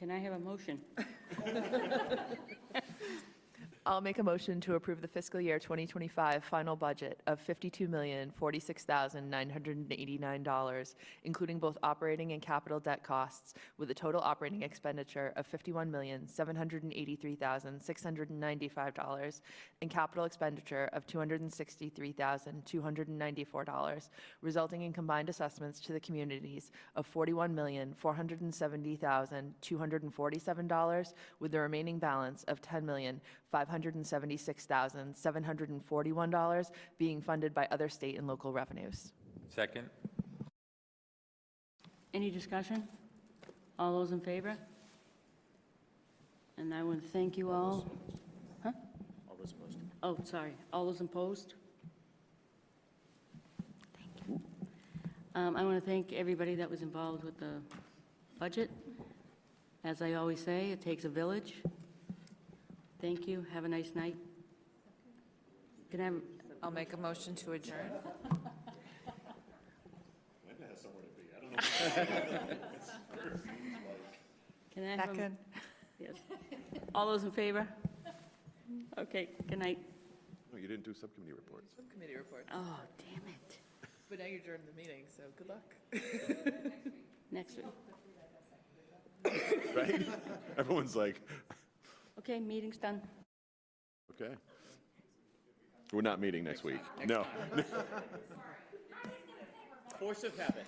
Can I have a motion? I'll make a motion to approve the fiscal year 2025 final budget of $52,046,989, including both operating and capital debt costs, with a total operating expenditure of $51,783,695 and capital expenditure of $263,294, resulting in combined assessments to the communities of $41,470,247, with the remaining balance of $10,576,741 being funded by other state and local revenues. Second. Any discussion? All those in favor? And I want to thank you all. Huh? All those opposed? Oh, sorry. All those opposed? Thank you. I want to thank everybody that was involved with the budget. As I always say, it takes a village. Thank you. Have a nice night. Can I have, I'll make a motion to adjourn. Linda has somewhere to be. I don't know. can I have a- Second. Yes. All those in favor? Okay, good night. No, you didn't do subcommittee reports. Subcommittee reports. Oh, damn it. But now you're adjourned the meeting, so good luck. Next week. Right? Everyone's like, Okay, meeting's done. okay. We're not meeting next week. No. Force of habit.